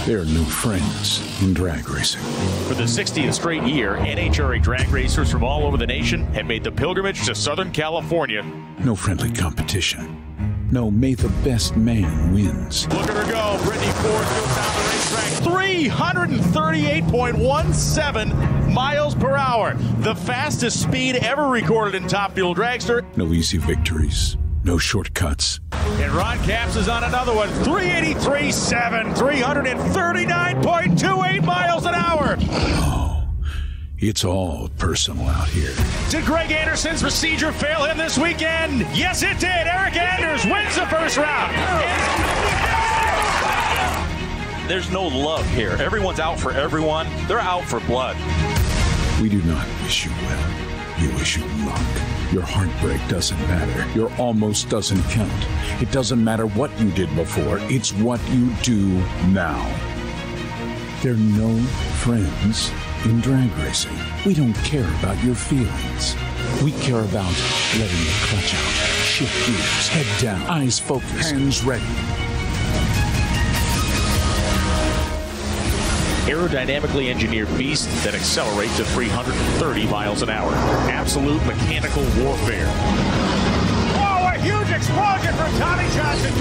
They're new friends in drag racing. For the 60th straight year, NHRA drag racers from all over the nation have made the pilgrimage to Southern California. No friendly competition. No, may the best man wins. Look at her go. Brittany Ford goes down the racetrack. 338.17 miles per hour. The fastest speed ever recorded in Top Fuel Dragster. No easy victories. No shortcuts. And Ron Capps is on another one. 383.7. 339.28 miles an hour. Oh, it's all personal out here. Did Greg Anderson's procedure fail him this weekend? Yes, it did. Eric Anders wins the first round. There's no love here. Everyone's out for everyone. They're out for blood. We do not wish you well. We wish you luck. Your heartbreak doesn't matter. Your almost doesn't count. It doesn't matter what you did before. It's what you do now. There are no friends in drag racing. We don't care about your feelings. We care about letting the clutch out, shift gears, head down, eyes focused, hands ready. Aerodynamically engineered beasts that accelerate to 330 miles an hour. Absolute mechanical warfare. Oh, a huge explosion from Tommy Johnson.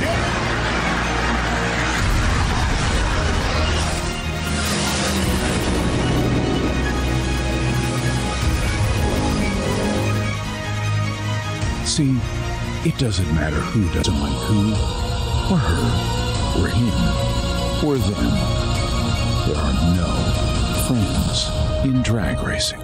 See, it doesn't matter who doesn't like who, or her, or him, or them. There are no friends in drag racing.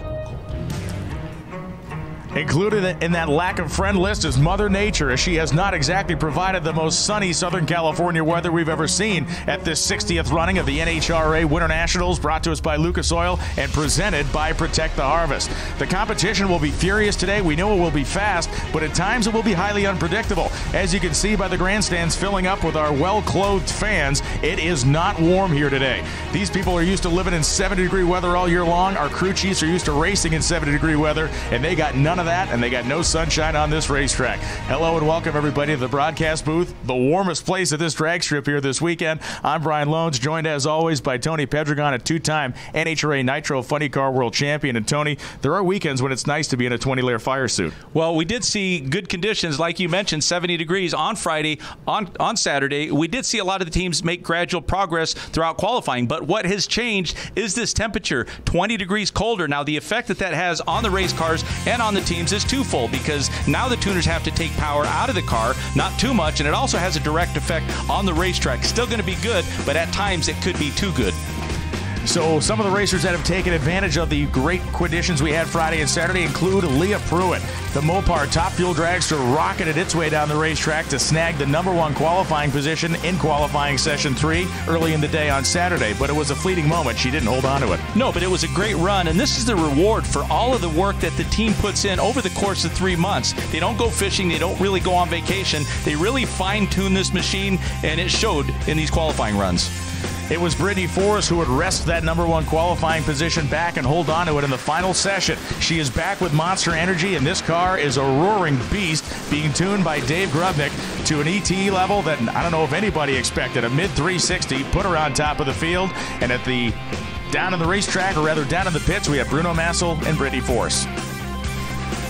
Included in that lack of friend list is Mother Nature, as she has not exactly provided the most sunny Southern California weather we've ever seen at this 60th running of the NHRA Winternationals, brought to us by Lucas Oil and presented by Protect the Harvest. The competition will be furious today. We know it will be fast, but at times it will be highly unpredictable. As you can see by the grandstands filling up with our well-clothed fans, it is not warm here today. These people are used to living in 70-degree weather all year long. Our crew chiefs are used to racing in 70-degree weather, and they got none of that, and they got no sunshine on this racetrack. Hello and welcome everybody to the broadcast booth, the warmest place at this drag strip here this weekend. I'm Brian Lones, joined as always by Tony Pedregon, a two-time NHRA Nitro Funny Car World Champion. And Tony, there are weekends when it's nice to be in a 20-layer fire suit. Well, we did see good conditions, like you mentioned, 70 degrees on Friday, on Saturday. We did see a lot of the teams make gradual progress throughout qualifying, but what has changed is this temperature, 20 degrees colder. Now, the effect that has on the race cars and on the teams is twofold, because now the tuners have to take power out of the car, not too much, and it also has a direct effect on the racetrack. Still going to be good, but at times it could be too good. So some of the racers that have taken advantage of the great conditions we had Friday and Saturday include Leah Pruitt. The Mopar Top Fuel Dragster rocketed its way down the racetrack to snag the #1 qualifying position in qualifying session 3 early in the day on Saturday, but it was a fleeting moment. She didn't hold on to it. No, but it was a great run, and this is the reward for all of the work that the team puts in over the course of 3 months. They don't go fishing, they don't really go on vacation. They really fine-tune this machine, and it showed in these qualifying runs. It was Brittany Forrest who would wrest that #1 qualifying position back and hold on to it in the final session. She is back with Monster Energy, and this car is a roaring beast, being tuned by Dave Grubnick to an ETE level that I don't know if anybody expected. A mid-360 put her on top of the field, and at the down in the racetrack, or rather down in the pits, we have Bruno Massel and Brittany Forrest.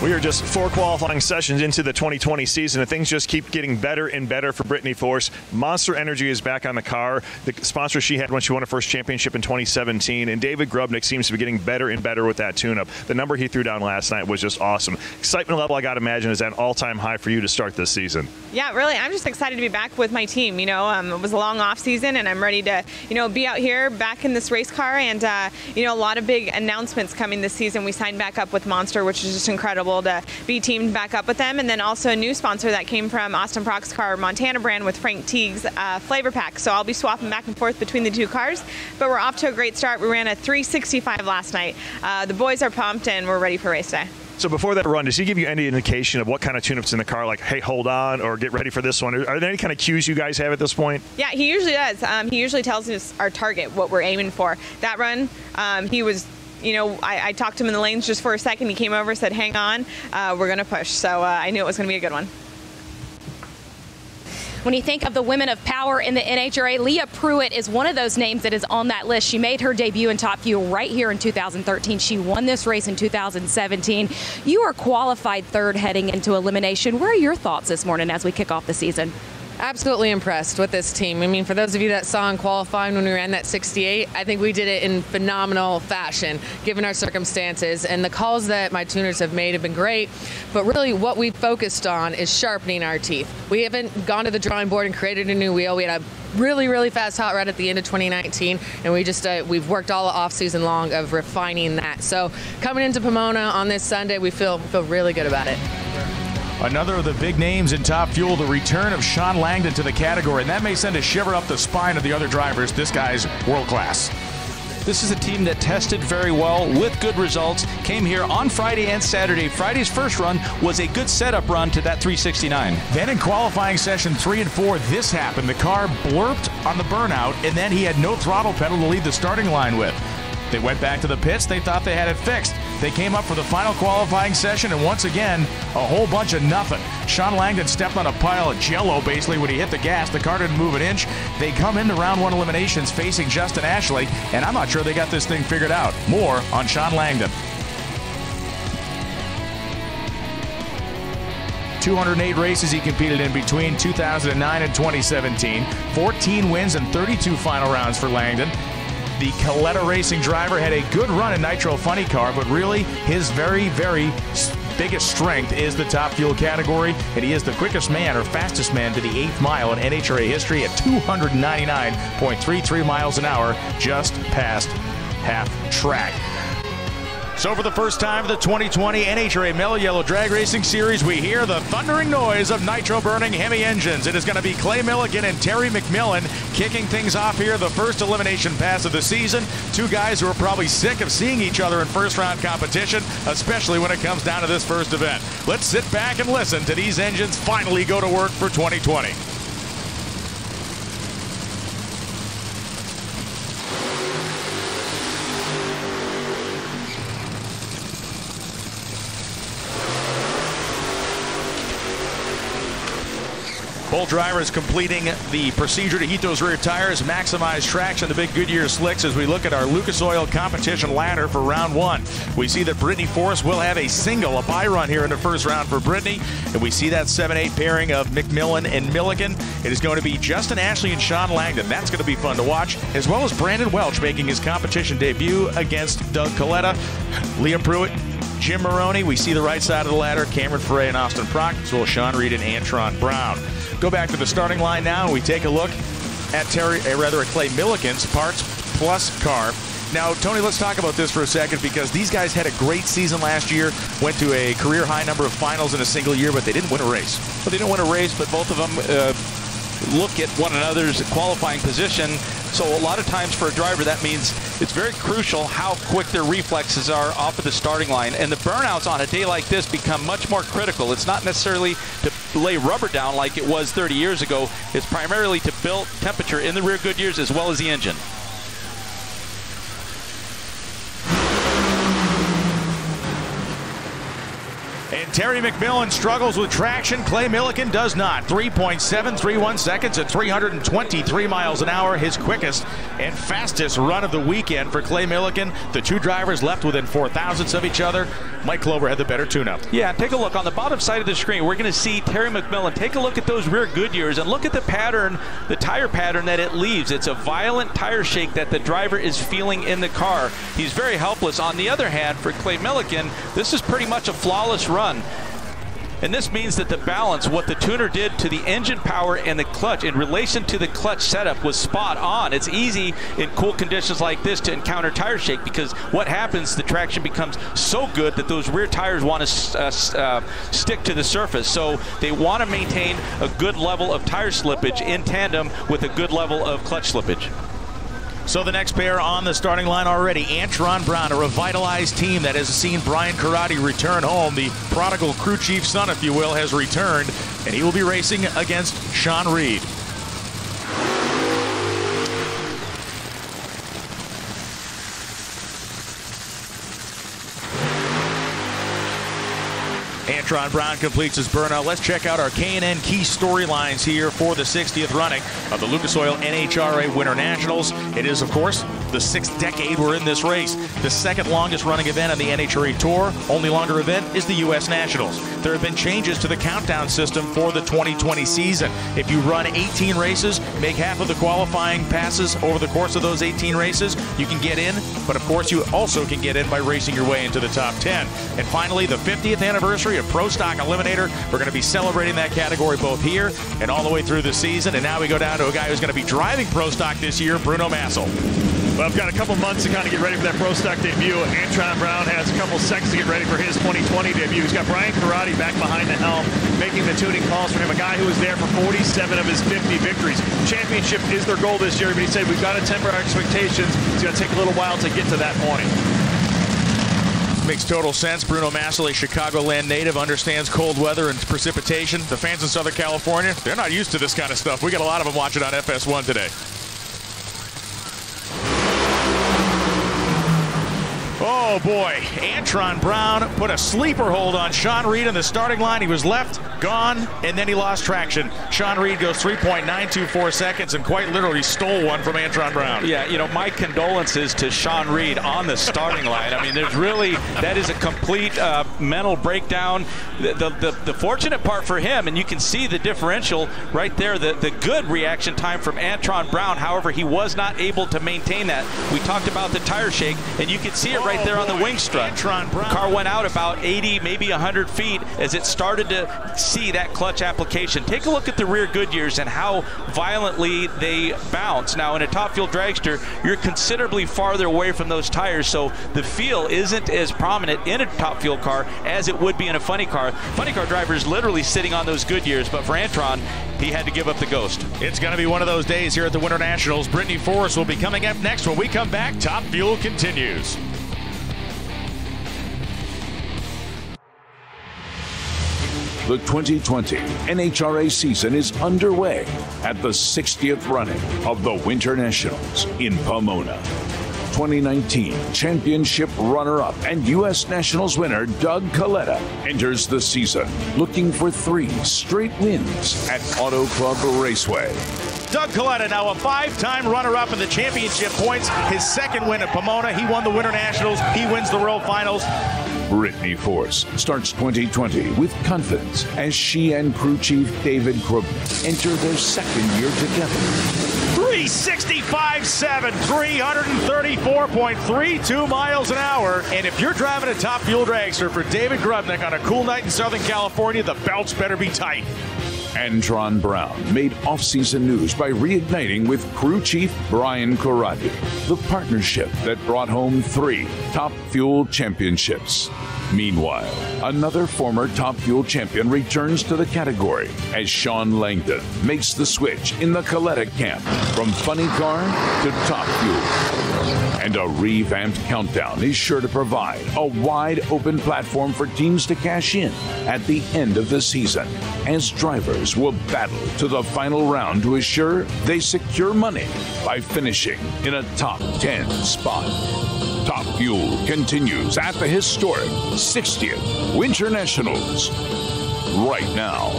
We are just 4 qualifying sessions into the 2020 season, and things just keep getting better and better for Brittany Force. Monster Energy is back on the car, the sponsor she had when she won her first championship in 2017, and David Grubnick seems to be getting better and better with that tune-up. The number he threw down last night was just awesome. Excitement level, I got to imagine, is at an all-time high for you to start this season. Yeah, really. I'm just excited to be back with my team. You know, it was a long off season, and I'm ready to, be out here back in this race car. And, a lot of big announcements coming this season. We signed back up with Monster, which is just incredible to be teamed back up with them. And then also a new sponsor that came from Austin Prox Car Montana brand with Frank Teague's flavor pack. So I'll be swapping back and forth between the two cars. But we're off to a great start. We ran a 365 last night. The boys are pumped, and we're ready for race day. So before that run, does he give you any indication of what kind of tune-ups in the car, like, hey, hold on, or get ready for this one? Are there any kind of cues you guys have at this point? Yeah, he usually does. He usually tells us our target, what we're aiming for. That run, he was... I talked to him in the lanes just for a second. He came over, said, hang on, we're going to push. So I knew it was going to be a good one. When you think of the women of power in the NHRA, Leah Pruitt is one of those names that is on that list. She made her debut in Top Fuel right here in 2013. She won this race in 2017. You are qualified third heading into elimination. What are your thoughts this morning as we kick off the season? Absolutely impressed with this team. I mean, for those of you that saw in qualifying when we ran that 68, I think we did it in phenomenal fashion, given our circumstances. And the calls that my tuners have made have been great. But really what we focused on is sharpening our teeth. We haven't gone to the drawing board and created a new wheel. We had a really, really fast hot rod at the end of 2019, and we've worked all off season long of refining that. So coming into Pomona on this Sunday, we feel really good about it. Another of the big names in Top Fuel, the return of Sean Langdon to the category, and that may send a shiver up the spine of the other drivers. This guy's world class. This is a team that tested very well with good results, came here on Friday and Saturday. Friday's first run was a good setup run to that 369. Then in qualifying session 3 and 4, this happened. The car blurped on the burnout, and then he had no throttle pedal to lead the starting line with. They went back to the pits. They thought they had it fixed. They came up for the final qualifying session, and once again, a whole bunch of nothing. Sean Langdon stepped on a pile of Yello basically when he hit the gas. The car didn't move an inch. They come into round 1 eliminations facing Justin Ashley, and I'm not sure they got this thing figured out. More on Sean Langdon. 208 races he competed in between 2009 and 2017. 14 wins and 32 final rounds for Langdon. The Coletta Racing driver had a good run in Nitro Funny Car, but really his very, very biggest strength is the Top Fuel category, and he is the quickest man or fastest man to the 8th mile in NHRA history at 299.33 miles an hour, just past half track. So for the first time of the 2020 NHRA Mello Yellow Drag Racing Series, we hear the thundering noise of nitro-burning Hemi engines. It is going to be Clay Milligan and Terry McMillan kicking things off here, the first elimination pass of the season. Two guys who are probably sick of seeing each other in first-round competition, especially when it comes down to this first event. Let's sit back and listen to these engines finally go to work for 2020. Both drivers completing the procedure to heat those rear tires, maximize traction, the big Goodyear slicks as we look at our Lucas Oil competition ladder for round 1. We see that Brittany Force will have a bye run here in the first round for Brittany. And we see that 7-8 pairing of McMillan and Milligan. It is going to be Justin Ashley and Sean Langdon. That's going to be fun to watch, as well as Brandon Welch making his competition debut against Doug Coletta. Leah Pruitt, Jim Maroney. We see the right side of the ladder, Cameron Ferre and Austin Prock, as well as Sean Reed and Antron Brown. Go back to the starting line now, and we take a look at Clay Milligan's Parts Plus car. Now, Tony, let's talk about this for a second, because these guys had a great season last year, went to a career-high number of finals in a single year, but they didn't win a race. Well, they didn't win a race, but both of them look at one another's qualifying position. So a lot of times for a driver, that means it's very crucial how quick their reflexes are off of the starting line. And the burnouts on a day like this become much more critical. It's not necessarily to lay rubber down like it was 30 years ago. It's primarily to build temperature in the rear Goodyears as well as the engine. And Terry McMillan struggles with traction. Clay Milligan does not. 3.731 seconds at 323 miles an hour. His quickest and fastest run of the weekend for Clay Milligan. The two drivers left within 4 thousandths of each other. Mike Clover had the better tune-up. Yeah, take a look. On the bottom side of the screen, we're going to see Terry McMillan. Take a look at those rear Goodyears and look at the pattern, the tire pattern that it leaves. It's a violent tire shake that the driver is feeling in the car. He's very helpless. On the other hand, for Clay Milligan, this is pretty much a flawless run. And this means that the balance, what the tuner did to the engine power and the clutch in relation to the clutch setup, was spot on. It's easy in cool conditions like this to encounter tire shake, because what happens, the traction becomes so good that those rear tires want to stick to the surface. So they want to maintain a good level of tire slippage in tandem with a good level of clutch slippage. So the next pair on the starting line already, Antron Brown, a revitalized team that has seen Brian Karate return home. The prodigal crew chief son, if you will, has returned, and he will be racing against Sean Reed. Antron Brown completes his burnout. Let's check out our K&N key storylines here for the 60th running of the Lucas Oil NHRA Winternationals. It is, of course, the 6th decade we're in this race. The second longest running event on the NHRA Tour. Only longer event is the U.S. Nationals. There have been changes to the countdown system for the 2020 season. If you run 18 races, make half of the qualifying passes over the course of those 18 races, you can get in. But, of course, you also can get in by racing your way into the top 10. And finally, the 50th anniversary of Pro Stock Eliminator. We're going to be celebrating that category both here and all the way through the season. And now we go down to a guy who's going to be driving Pro Stock this year, Bruno Massel. Well, I've got a couple months to kind of get ready for that Pro Stock debut. Antron Brown has a couple seconds to get ready for his 2020 debut. He's got Brian Corradi back behind the helm, making the tuning calls for him, a guy who was there for 47 of his 50 victories. Championship is their goal this year, but he said we've got to temper our expectations. It's going to take a little while to get to that point. Makes total sense. Bruno Massel, a Chicagoland native, understands cold weather and precipitation. The fans in Southern California, they're not used to this kind of stuff. We got a lot of them watching on FS1 today. Oh boy, Antron Brown put a sleeper hold on Sean Reed in the starting line. He was left, gone, and then he lost traction. Sean Reed goes 3.924 seconds and quite literally stole one from Antron Brown. Yeah, you know, my condolences to Sean Reed on the starting line. I mean, there's really, that is a complete mental breakdown. The fortunate part for him, and you can see the differential right there, the good reaction time from Antron Brown. However, he was not able to maintain that. We talked about the tire shake, and you can see it right there on the wing strut. The car went out about 80, maybe 100 feet as it started to see that clutch application. Take a look at the rear Goodyears and how violently they bounce. Now, in a top fuel dragster, you're considerably farther away from those tires, so the feel isn't as prominent in a top fuel car as it would be in a funny car. Funny car driver is literally sitting on those Goodyears, but for Antron, he had to give up the ghost. It's going to be one of those days here at the Winternationals. Brittany Forrest will be coming up next. When we come back, Top Fuel continues. The 2020 NHRA season is underway at the 60th running of the Winternationals in Pomona. 2019 championship runner-up and U.S. Nationals winner Doug Coletta enters the season looking for 3 straight wins at Auto Club Raceway. Doug Coletta, now a 5-time runner-up in the championship points. His second win at Pomona. He won the Winternationals. He wins the World Finals. Brittany Force starts 2020 with confidence as she and crew chief David Krubnick enter their second year together. 365.7, 334.32 miles an hour. And if you're driving a top fuel dragster for David Grubnick on a cool night in Southern California, the belts better be tight. Antron Brown made off-season news by reigniting with crew chief Brian Corradi, the partnership that brought home 3 Top Fuel championships. Meanwhile, another former Top Fuel champion returns to the category as Sean Langdon makes the switch in the Coletta camp from funny car to Top Fuel. And a revamped countdown is sure to provide a wide-open platform for teams to cash in at the end of the season, as drivers will battle to the final round to assure they secure money by finishing in a top 10 spot. Top Fuel continues at the historic 60th Winternationals right now.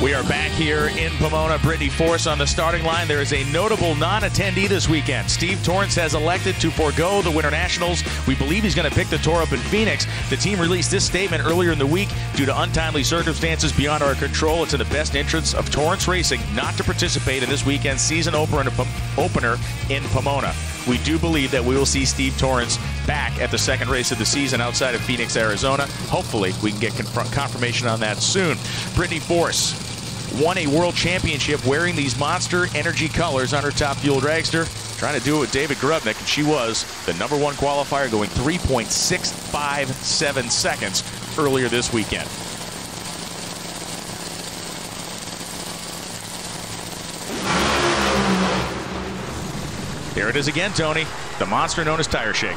We are back here in Pomona. Brittany Force on the starting line. There is a notable non-attendee this weekend. Steve Torrence has elected to forego the Winternationals. We believe he's going to pick the tour up in Phoenix. The team released this statement earlier in the week. Due to untimely circumstances beyond our control, it's in the best interest of Torrence Racing not to participate in this weekend's season opener in Pomona. We do believe that we will see Steve Torrence back at the second race of the season outside of Phoenix, Arizona. Hopefully, we can get confirmation on that soon. Brittany Force won a world championship wearing these Monster Energy colors on her Top Fuel dragster, trying to do it with David Grubnick, and she was the #1 qualifier, going 3.657 seconds earlier this weekend. Here it is again, Tony. The monster known as tire shake.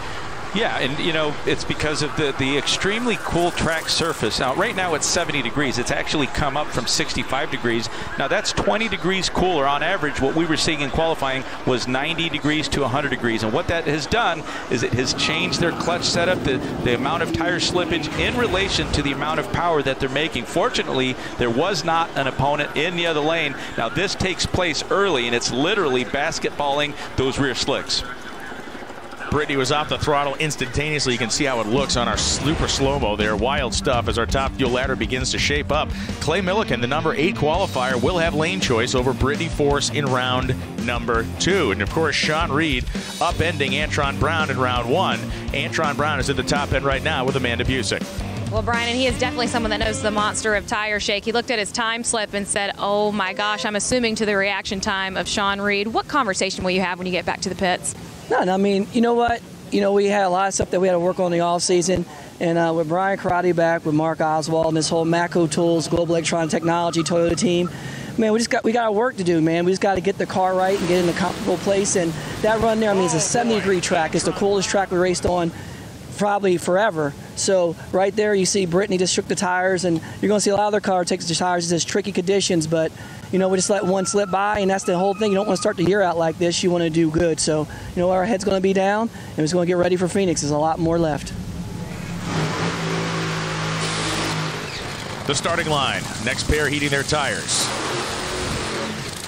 Yeah, and you know, it's because of the extremely cool track surface. Now, right now it's 70 degrees. It's actually come up from 65 degrees. Now, that's 20 degrees cooler on average. What we were seeing in qualifying was 90 degrees to 100 degrees. And what that has done is it has changed their clutch setup, the amount of tire slippage in relation to the amount of power that they're making. Fortunately, there was not an opponent in the other lane. Now, this takes place early, and it's literally basketballing those rear slicks. Brittany was off the throttle instantaneously. You can see how it looks on our super slow-mo there. Wild stuff as our Top Fuel ladder begins to shape up. Clay Millican, the number 8 qualifier, will have lane choice over Brittany Force in round number 2. And, of course, Sean Reed upending Antron Brown in round 1. Antron Brown is at the top end right now with Amanda Busick. Well, Brian, and he is definitely someone that knows the monster of tire shake. He looked at his time slip and said, oh, my gosh, I'm assuming to the reaction time of Sean Reed. What conversation will you have when you get back to the pits? None. I mean, you know what? You know, we had a lot of stuff that we had to work on in the offseason. And with Brian Karate back, with Mark Oswald, and this whole Mako Tools, Global Electronic Technology, Toyota team, man, we got our work to do, man. We just got to get the car right and get in a comfortable place. And that run there, I mean, it's a 70-degree track. It's the coolest track we raced on probably forever. So right there, you see Brittany just shook the tires, and you're going to see a lot of their car takes the tires in just tricky conditions. But you know, we just let one slip by, and that's the whole thing. You don't want to start the year out like this. You want to do good. So, you know, our head's going to be down, and we're just going to get ready for Phoenix. There's a lot more left. The starting line. Next pair heating their tires.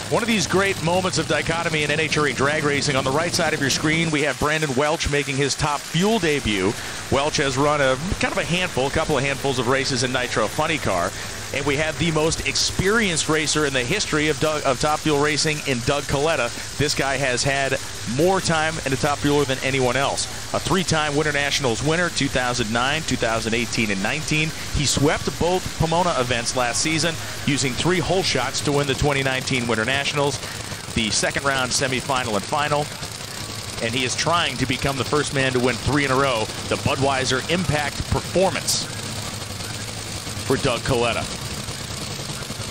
One of these great moments of dichotomy in NHRA drag racing. On the right side of your screen, we have Brandon Welch making his Top Fuel debut. Welch has run a couple of handfuls of races in Nitro, funny car. And we have the most experienced racer in the history of Top Fuel racing in Doug Coletta. This guy has had more time in the Top Fueler than anyone else. A 3-time Winternationals winner, 2009, 2018, and 19. He swept both Pomona events last season, using 3 hole shots to win the 2019 Winternationals, the second round semifinal and final. And he is trying to become the first man to win 3 in a row, the Budweiser Impact Performance for Doug Coletta.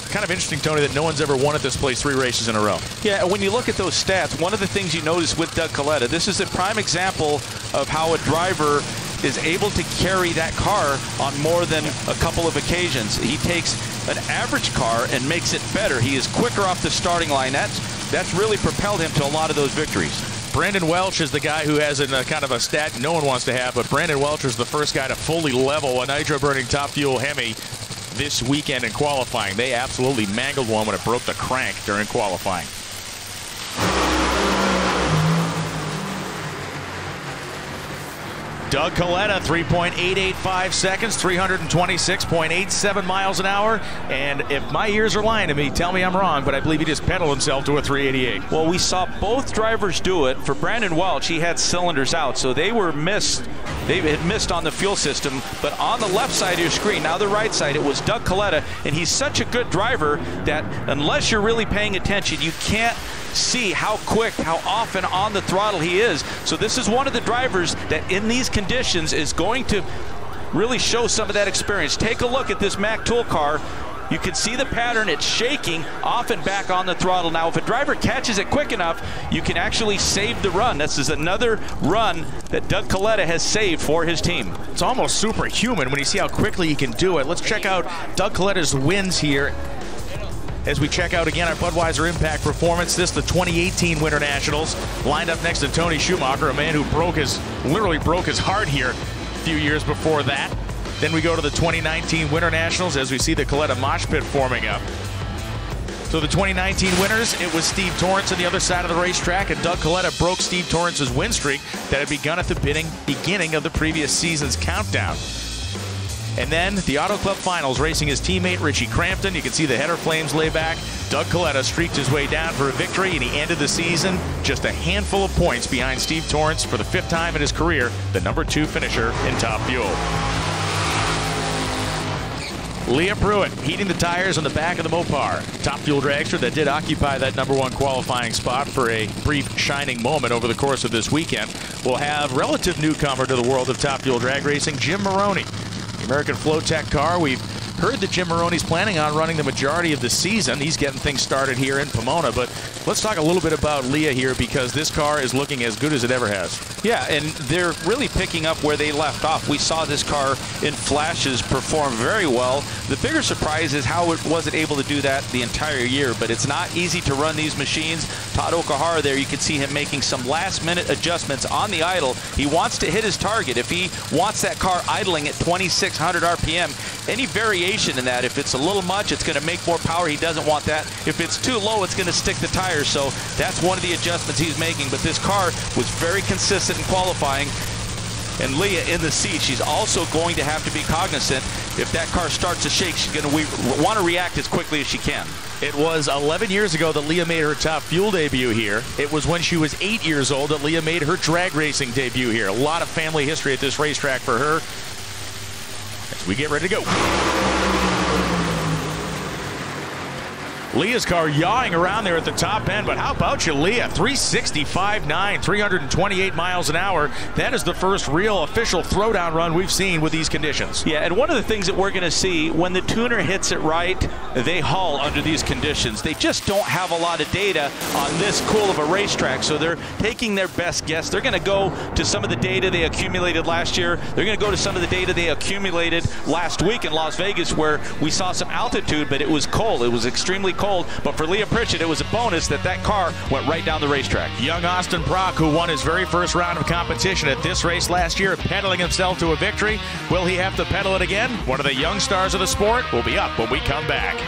Kind of interesting, Tony, that no one's ever won at this place 3 races in a row. Yeah, and when you look at those stats, one of the things you notice with Doug Coletta, this is a prime example of how a driver is able to carry that car on more than a couple of occasions. He takes an average car and makes it better. He is quicker off the starting line. That's really propelled him to a lot of those victories. Brandon Welch is the guy who has a kind of a stat no one wants to have, but Brandon Welch was the first guy to fully level a nitro-burning Top Fuel Hemi this weekend in qualifying. They absolutely mangled one when it broke the crank during qualifying. Doug Coletta, 3.885 seconds, 326.87 miles an hour. And if my ears are lying to me, tell me I'm wrong, but I believe he just pedaled himself to a 388. Well, we saw both drivers do it. For Brandon Welch, he had cylinders out, so they were missed. They had missed on the fuel system, but on the left side of your screen, now the right side, it was Doug Coletta, and he's such a good driver that unless you're really paying attention, you can't see how quick, how often on the throttle he is. So this is one of the drivers that in these conditions is going to really show some of that experience. Take a look at this Mack Tool car. You can see the pattern. It's shaking off and back on the throttle. Now, if a driver catches it quick enough, you can actually save the run. This is another run that Doug Coletta has saved for his team. It's almost superhuman when you see how quickly he can do it. Let's check out Doug Coletta's wins here as we check out again our Budweiser Impact Performance. This, the 2018 Winternationals, lined up next to Tony Schumacher, a man who literally broke his heart here a few years before that. Then we go to the 2019 Winternationals as we see the Coletta mosh pit forming up. So the 2019 winners, it was Steve Torrence on the other side of the racetrack, and Doug Coletta broke Steve Torrence's win streak that had begun at the beginning of the previous season's countdown. And then the Auto Club Finals, racing his teammate Richie Crampton. You can see the header flames lay back. Doug Coletta streaked his way down for a victory, and he ended the season just a handful of points behind Steve Torrence for the 5th time in his career, the #2 finisher in Top Fuel. Leah Pruitt heating the tires on the back of the Mopar. Top Fuel dragster that did occupy that #1 qualifying spot for a brief shining moment over the course of this weekend. We'll have relative newcomer to the world of Top Fuel drag racing, Jim Maroney. The American Flowtech car we've Heard that Jim Maroney's planning on running the majority of the season. He's getting things started here in Pomona. But let's talk a little bit about Leah here, because this car is looking as good as it ever has. Yeah, and they're really picking up where they left off. We saw this car in flashes perform very well. The bigger surprise is how it wasn't able to do that the entire year, but it's not easy to run these machines. Todd Okahara there, you can see him making some last-minute adjustments on the idle. He wants to hit his target. If he wants that car idling at 2,600 RPM, any variation in that, if it's a little much, it's going to make more power. He doesn't want that. If it's too low, it's going to stick the tires. So that's one of the adjustments he's making. But this car was very consistent in qualifying. And Leah in the seat, she's also going to have to be cognizant. If that car starts to shake, she's going to want to react as quickly as she can. It was 11 years ago that Leah made her top fuel debut here. It was when she was 8 years old that Leah made her drag racing debut here. A lot of family history at this racetrack for her. As we get ready to go. Leah's car yawing around there at the top end, but how about you, Leah? 365.9, 328 miles an hour. That is the first real official throwdown run we've seen with these conditions. Yeah, and one of the things that we're going to see, when the tuner hits it right, they haul under these conditions. They just don't have a lot of data on this cool of a racetrack, so they're taking their best guess. They're going to go to some of the data they accumulated last year. They're going to go to some of the data they accumulated last week in Las Vegas, where we saw some altitude, but it was cold. It was extremely cold. But for Leah Pritchett, it was a bonus that that car went right down the racetrack. Young Austin Brock, who won his very first round of competition at this race last year, pedaling himself to a victory. Will he have to pedal it again? One of the young stars of the sport will be up when we come back.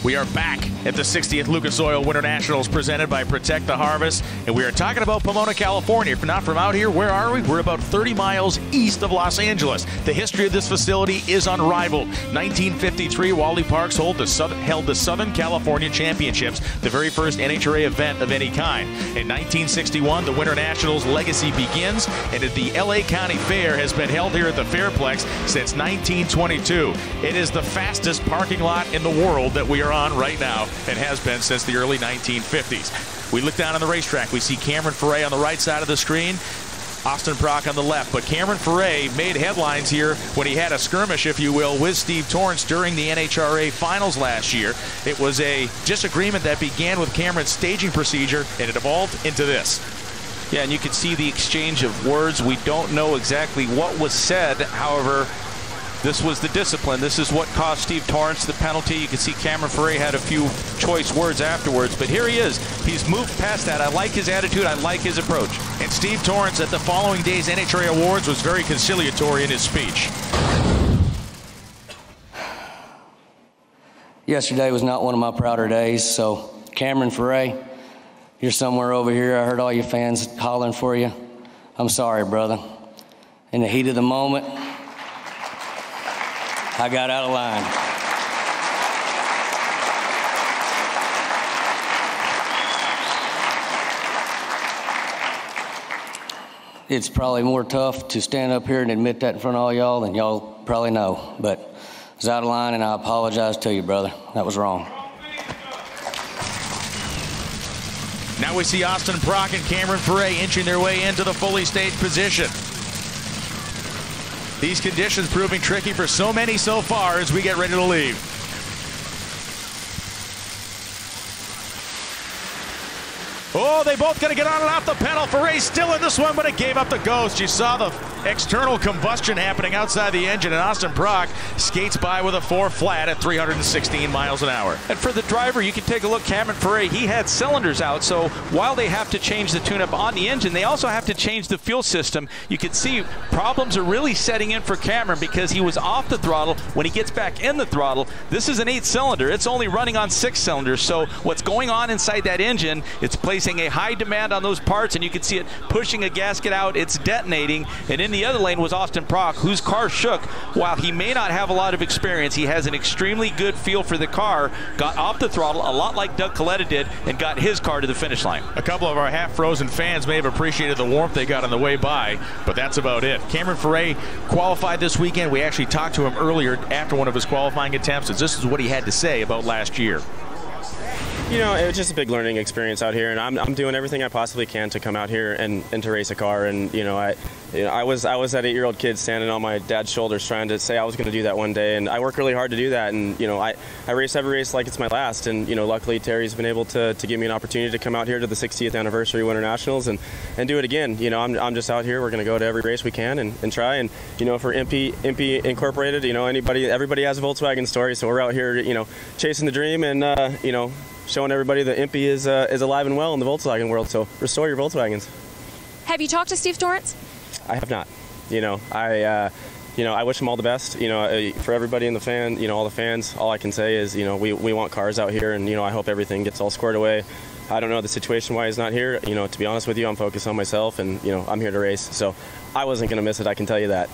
We are back at the 60th Lucas Oil Winternationals presented by Protect the Harvest, and we are talking about Pomona, California. If you're not from out here, where are we? We're about 30 miles east of Los Angeles. The history of this facility is unrivaled. 1953, Wally Parks held the Southern California Championships, the very first NHRA event of any kind. In 1961, the Winternationals legacy begins, and the LA County Fair has been held here at the Fairplex since 1922. It is the fastest parking lot in the world that we are on right now, and has been since the early 1950s. We look down on the racetrack. We see Cameron Ferret on the right side of the screen, Austin Brock on the left. But Cameron Ferret made headlines here when he had a skirmish, if you will, with Steve Torrence during the NHRA finals last year. It was a disagreement that began with Cameron's staging procedure, and it evolved into this. Yeah, and you can see the exchange of words. We don't know exactly what was said. However, this was the discipline. This is what cost Steve Torrence the penalty. You can see Cameron Ferret had a few choice words afterwards, but here he is. He's moved past that. I like his attitude. I like his approach. And Steve Torrence at the following day's NHRA Awards was very conciliatory in his speech. Yesterday was not one of my prouder days, so Cameron Ferret, you're somewhere over here. I heard all your fans hollering for you. I'm sorry, brother. In the heat of the moment, I got out of line. It's probably more tough to stand up here and admit that in front of all y'all than y'all probably know. But I was out of line, and I apologize to you, brother. That was wrong. Now we see Austin Brock and Cameron Ferret inching their way into the fully staged position. These conditions proving tricky for so many so far as we get ready to leave. Oh, they both got to get on and off the pedal. Ferret's still in this one, but it gave up the ghost. You saw the external combustion happening outside the engine, and Austin Brock skates by with a 4 flat at 316 miles an hour. And for the driver, you can take a look. Cameron Ferret, he had cylinders out, so while they have to change the tune-up on the engine, they also have to change the fuel system. You can see problems are really setting in for Cameron because he was off the throttle. When he gets back in the throttle, this is an 8-cylinder. It's only running on 6 cylinders, so what's going on inside that engine, it's placing a high demand on those parts, and you can see it pushing a gasket out. It's detonating. And in the other lane was Austin Brock, whose car shook. While he may not have a lot of experience, he has an extremely good feel for the car, got off the throttle a lot like Doug Coletta did, and got his car to the finish line. A couple of our half-frozen fans may have appreciated the warmth they got on the way by, but that's about it. Cameron Ferret qualified this weekend. We actually talked to him earlier after one of his qualifying attempts, and this is what he had to say about last year. It was just a big learning experience out here, and I'm doing everything I possibly can to come out here and to race a car. And I was that 8-year-old kid standing on my dad's shoulders trying to say I was going to do that one day, and I work really hard to do that. And I race every race like it's my last. And luckily Terry's been able to give me an opportunity to come out here to the 60th anniversary Winternationals and do it again. I'm just out here. We're going to go to every race we can and try. And for Impy Incorporated, everybody has a Volkswagen story, so we're out here chasing the dream and showing everybody that Impy is alive and well in the Volkswagen world. So restore your Volkswagens. Have you talked to Steve Torrance? I have not. I wish him all the best. For everybody in the fan, all the fans, all I can say is, we want cars out here, and I hope everything gets all squared away. I don't know the situation why he's not here. To be honest with you, I'm focused on myself, and I'm here to race. So I wasn't going to miss it. I can tell you that.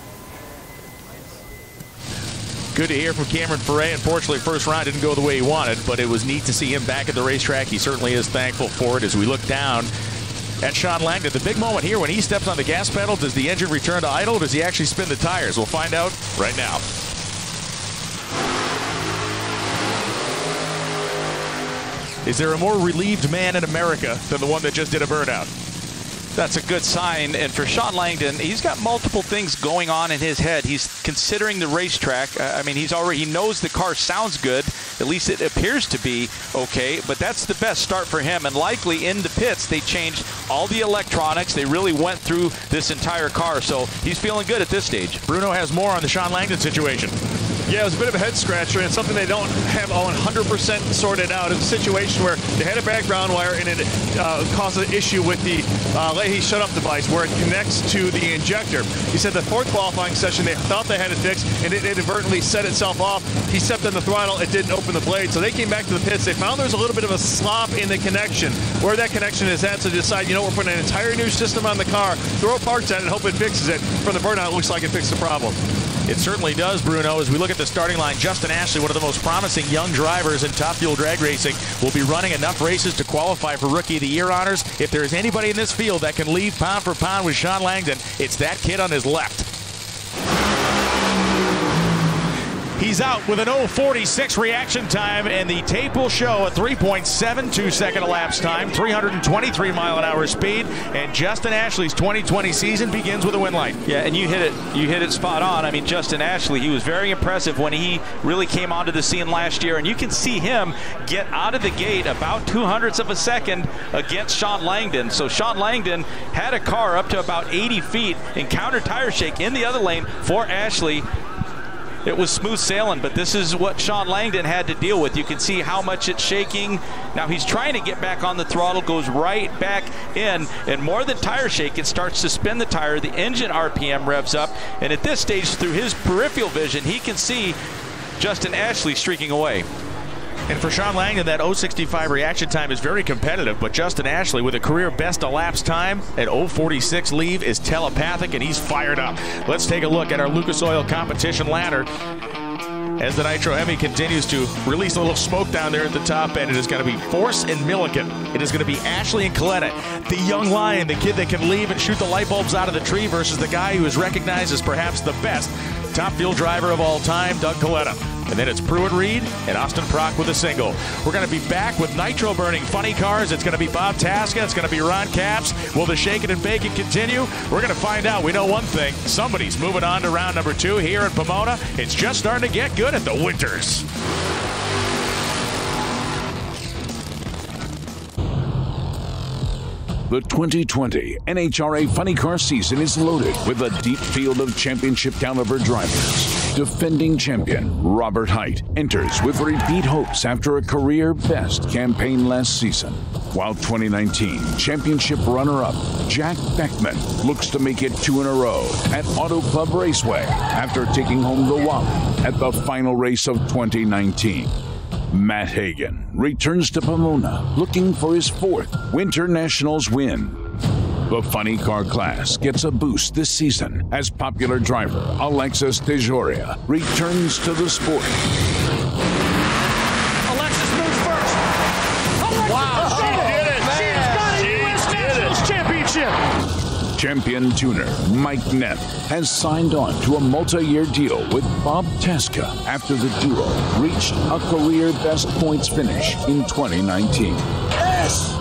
Good to hear from Cameron Ferret. Unfortunately, first round didn't go the way he wanted, but it was neat to see him back at the racetrack. He certainly is thankful for it. As we look down at Sean Langdon, the big moment here when he steps on the gas pedal, does the engine return to idle or does he actually spin the tires? We'll find out right now. Is there a more relieved man in America than the one that just did a burnout? That's a good sign. And for Sean Langdon, he's got multiple things going on in his head. He's considering the racetrack. He knows the car sounds good. At least it appears to be okay. But that's the best start for him. And likely in the pits, they changed all the electronics. They really went through this entire car. So he's feeling good at this stage. Bruno has more on the Sean Langdon situation. Yeah, it was a bit of a head scratcher and something they don't have 100% sorted out. It's a situation where they had a background wire and it caused an issue with the Leahy shut-off device where it connects to the injector. He said the fourth qualifying session they thought they had it fixed and it inadvertently set itself off. He stepped on the throttle, it didn't open the blade. So they came back to the pits. They found there was a little bit of a slop in the connection. Where that connection is at, so they decide, we're putting an entire new system on the car, throw parts at it and hope it fixes it. From the burnout, it looks like it fixed the problem. It certainly does, Bruno. As we look at the starting line, Justin Ashley, one of the most promising young drivers in Top Fuel drag racing, will be running enough races to qualify for Rookie of the Year honors. If there is anybody in this field that can lead pound for pound with Sean Langdon, it's that kid on his left. He's out with an 0.46 reaction time, and the tape will show a 3.72 second elapsed time, 323 mile-an-hour speed, and Justin Ashley's 2020 season begins with a win light. Yeah, and you hit it spot on. Justin Ashley, he was very impressive when he really came onto the scene last year, and you can see him get out of the gate about 0.02 of a second against Sean Langdon. So Sean Langdon had a car up to about 80 feet, encountered tire shake in the other lane for Ashley. It was smooth sailing, but this is what Sean Langdon had to deal with. You can see how much it's shaking. Now he's trying to get back on the throttle, goes right back in, and more than tire shake, it starts to spin the tire. The engine RPM revs up, and at this stage, through his peripheral vision, he can see Justin Ashley streaking away. And for Sean Langdon, that 0.65 reaction time is very competitive, but Justin Ashley with a career best elapsed time at 0.46 leave is telepathic, and he's fired up. Let's take a look at our Lucas Oil competition ladder as the Nitro Hemi continues to release a little smoke down there at the top end. It is going to be Force and Milliken. It is going to be Ashley and Coletta, the young lion, the kid that can leave and shoot the light bulbs out of the tree, versus the guy who is recognized as perhaps the best Top Fuel driver of all time, Doug Coletta. And then it's Pruitt Reed and Austin Prock with a single. We're going to be back with Nitro burning funny cars. It's going to be Bob Tasca. It's going to be Ron Capps. Will the shake it and bake it continue? We're going to find out. We know one thing. Somebody's moving on to round number 2 here at Pomona. It's just starting to get good at the Winters. The 2020 NHRA Funny Car season is loaded with a deep field of championship caliber drivers. Defending champion Robert Hight enters with repeat hopes after a career best campaign last season. While 2019 championship runner-up Jack Beckman looks to make it 2 in a row at Auto Club Raceway after taking home the wallet at the final race of 2019. Matt Hagan returns to Pomona looking for his 4th Winternationals win. The funny car class gets a boost this season as popular driver Alexis DeJoria returns to the sport. Alexis moves first. Alexis, wow, she did it. She's got a U.S. Nationals championship. Champion tuner Mike Neff has signed on to a multi-year deal with Bob Tasca after the duo reached a career best points finish in 2019. Yes!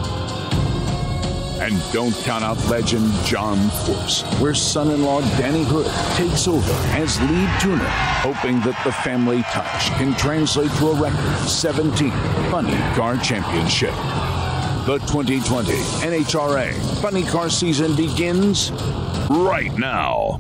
And don't count out legend John Force, where son-in-law Danny Hood takes over as lead tuner, hoping that the family touch can translate to a record 17th Funny Car Championship. The 2020 NHRA Funny Car season begins right now.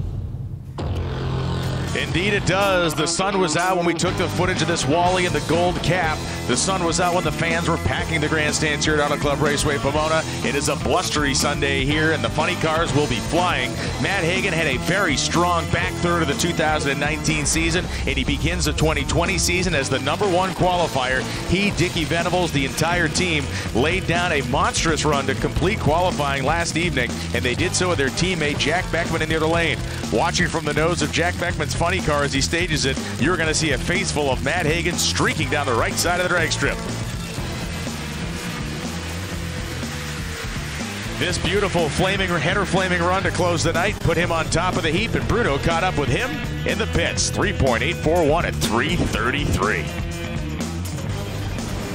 Indeed it does. The sun was out when we took the footage of this Wally and the gold cap. The sun was out when the fans were packing the grandstands here at Auto Club Raceway Pomona. It is a blustery Sunday here, and the funny cars will be flying. Matt Hagan had a very strong back third of the 2019 season, and he begins the 2020 season as the #1 qualifier. He, Dickie Venables, the entire team laid down a monstrous run to complete qualifying last evening, and they did so with their teammate Jack Beckman in the other lane. Watching from the nose of Jack Beckman's funny car as he stages it, you're going to see a face full of Matt Hagan streaking down the right side of the drag strip. This beautiful header flaming run to close the night put him on top of the heap, and Bruno caught up with him in the pits. 3.841 at 333.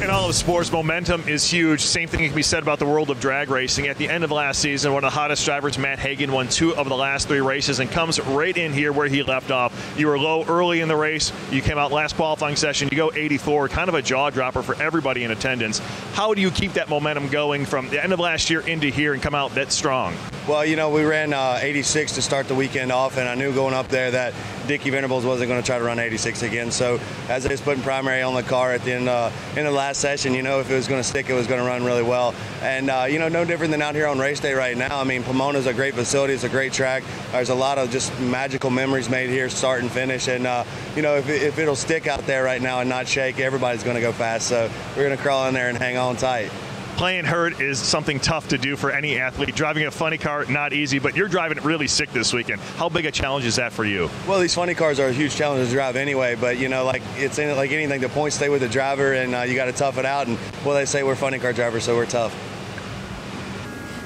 In all of sports, momentum is huge. Same thing can be said about the world of drag racing. At the end of last season, one of the hottest drivers, Matt Hagan, won 2 of the last 3 races and comes right in here where he left off. You were low early in the race. You came out last qualifying session. You go 84, kind of a jaw dropper for everybody in attendance. How do you keep that momentum going from the end of last year into here and come out that strong? Well, you know, we ran 86 to start the weekend off, and I knew going up there that Dickie Venables wasn't going to try to run 86 again. So as I was putting primary on the car at the end of last session, you know, if it was going to stick, it was going to run really well. And, you know, no different than out here on race day right now. I mean, Pomona's a great facility. It's a great track. There's a lot of just magical memories made here, start and finish. And, you know, if it'll stick out there right now and not shake, everybody's going to go fast. So we're going to crawl in there and hang on tight. Playing hurt is something tough to do for any athlete. Driving a funny car, not easy, but you're driving it really sick this weekend. How big a challenge is that for you? Well, these funny cars are a huge challenge to drive anyway, but, you know, like it's like anything, the points stay with the driver, and you got to tough it out. And, well, they say we're funny car drivers, so we're tough.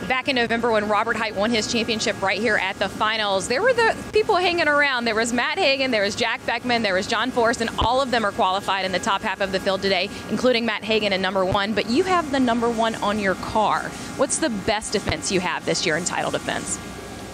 Back in November when Robert Hight won his championship right here at the finals, there were the people hanging around. There was Matt Hagan, there was Jack Beckman, there was John Force, and all of them are qualified in the top half of the field today, including Matt Hagan in #1. But you have the #1 on your car. What's the best defense you have this year in title defense?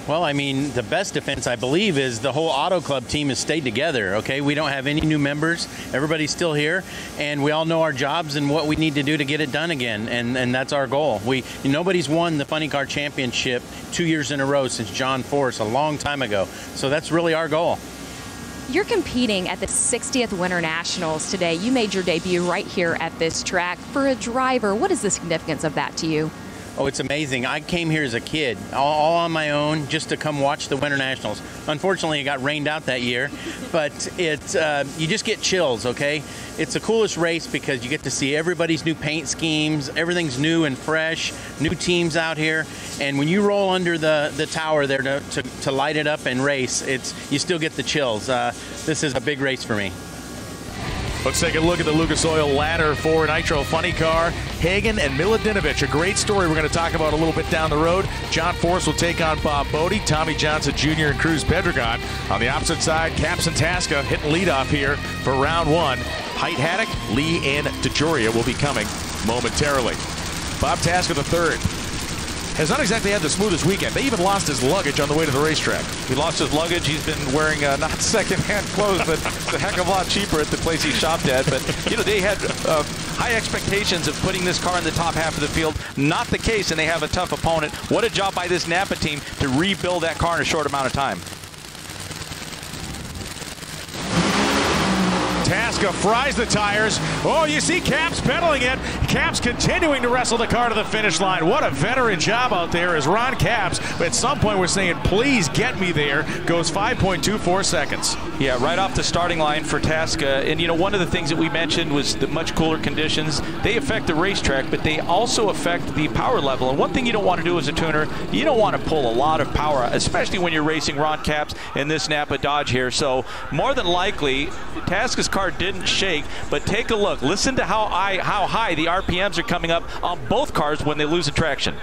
Well, I mean, the best defense, I believe, is the whole Auto Club team has stayed together, okay? We don't have any new members. Everybody's still here, and we all know our jobs and what we need to do to get it done again, and that's our goal. Nobody's won the Funny Car Championship 2 years in a row since John Force a long time ago, so that's really our goal. You're competing at the 60th Winternationals today. You made your debut right here at this track. For a driver, what is the significance of that to you? Oh, it's amazing. I came here as a kid, all on my own, just to come watch the Winternationals. Unfortunately, it got rained out that year, but it's you just get chills, okay? It's the coolest race because you get to see everybody's new paint schemes. Everything's new and fresh, new teams out here. And when you roll under the tower there to light it up and race, you still get the chills. This is a big race for me. Let's take a look at the Lucas Oil ladder for Nitro Funny Car. Hagan and Miladinovich, a great story we're going to talk about a little bit down the road. John Force will take on Bob Bodie, Tommy Johnson Jr. and Cruz Pedregon. On the opposite side, Caps and Tasca hitting leadoff here for round 1. Height Haddock, Lee and DeJoria will be coming momentarily. Bob Tasca III has not exactly had the smoothest weekend. They even lost his luggage on the way to the racetrack. He lost his luggage. He's been wearing not second-hand clothes, but it's a heck of a lot cheaper at the place he shopped at. But, you know, they had high expectations of putting this car in the top half of the field. Not the case, and they have a tough opponent. What a job by this Napa team to rebuild that car in a short amount of time. Tasca fries the tires. Oh, you see Caps pedaling it. Caps continuing to wrestle the car to the finish line. What a veteran job out there as Ron Caps, at some point, we're saying, please get me there, goes 5.24 seconds. Yeah, right off the starting line for Tasca. And, you know, one of the things that we mentioned was the much cooler conditions. They affect the racetrack, but they also affect the power level. And one thing you don't want to do as a tuner, you don't want to pull a lot of power, especially when you're racing Ron Caps in this Napa Dodge here. So more than likely, Tasca's car didn't shake, but take a look. Listen to how high the RPMs are coming up on both cars when they lose the traction.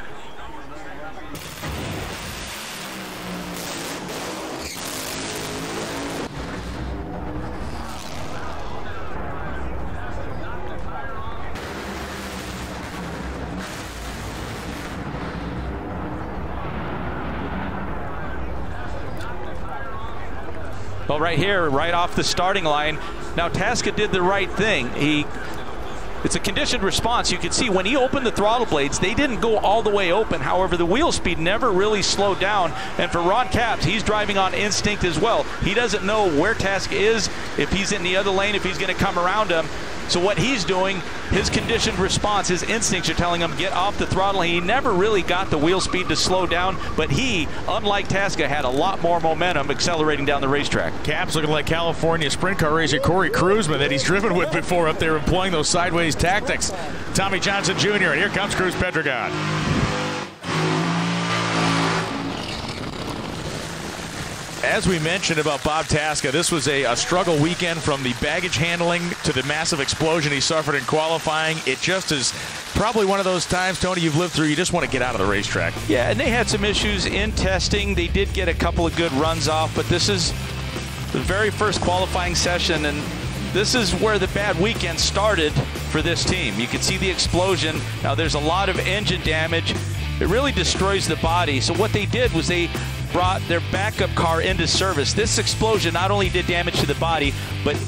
Well, right here, right off the starting line. Now, Tasca did the right thing. It's a conditioned response. You can see when he opened the throttle blades, they didn't go all the way open. However, the wheel speed never really slowed down. And for Ron Capps, he's driving on instinct as well. He doesn't know where Tasca is, if he's in the other lane, if he's going to come around him. So what he's doing, his conditioned response, his instincts are telling him get off the throttle. He never really got the wheel speed to slow down, but he, unlike Tasca, had a lot more momentum accelerating down the racetrack. Capps looking like California sprint car racer Corey Cruzman that he's driven with before up there, employing those sideways tactics. Tommy Johnson Jr., and here comes Cruz Pedregon. As we mentioned about Bob Tasca, this was a struggle weekend from the baggage handling to the massive explosion he suffered in qualifying. It just is probably one of those times, Tony, you've lived through, you just want to get out of the racetrack. Yeah, and they had some issues in testing. They did get a couple of good runs off, but this is the very first qualifying session, and this is where the bad weekend started for this team. You can see the explosion. Now, there's a lot of engine damage. It really destroys the body. So what they did was they brought their backup car into service. This explosion not only did damage to the body, but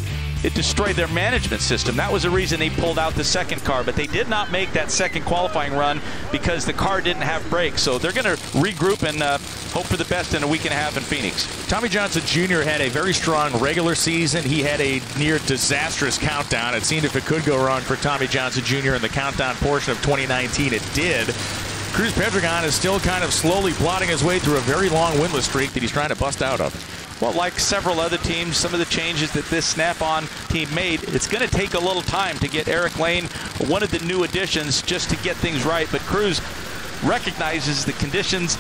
it destroyed their management system. That was the reason they pulled out the second car, but they did not make that second qualifying run because the car didn't have brakes. So they're going to regroup and hope for the best in a week and a half in Phoenix. Tommy Johnson Jr. had a very strong regular season. He had a near disastrous countdown. It seemed if it could go wrong for Tommy Johnson Jr. in the countdown portion of 2019, it did. Cruz Pedregon is still kind of slowly plodding his way through a very long winless streak that he's trying to bust out of. Well, like several other teams, some of the changes that this Snap-on team made, it's going to take a little time to get Eric Lane, one of the new additions, just to get things right. But Cruz recognizes the conditions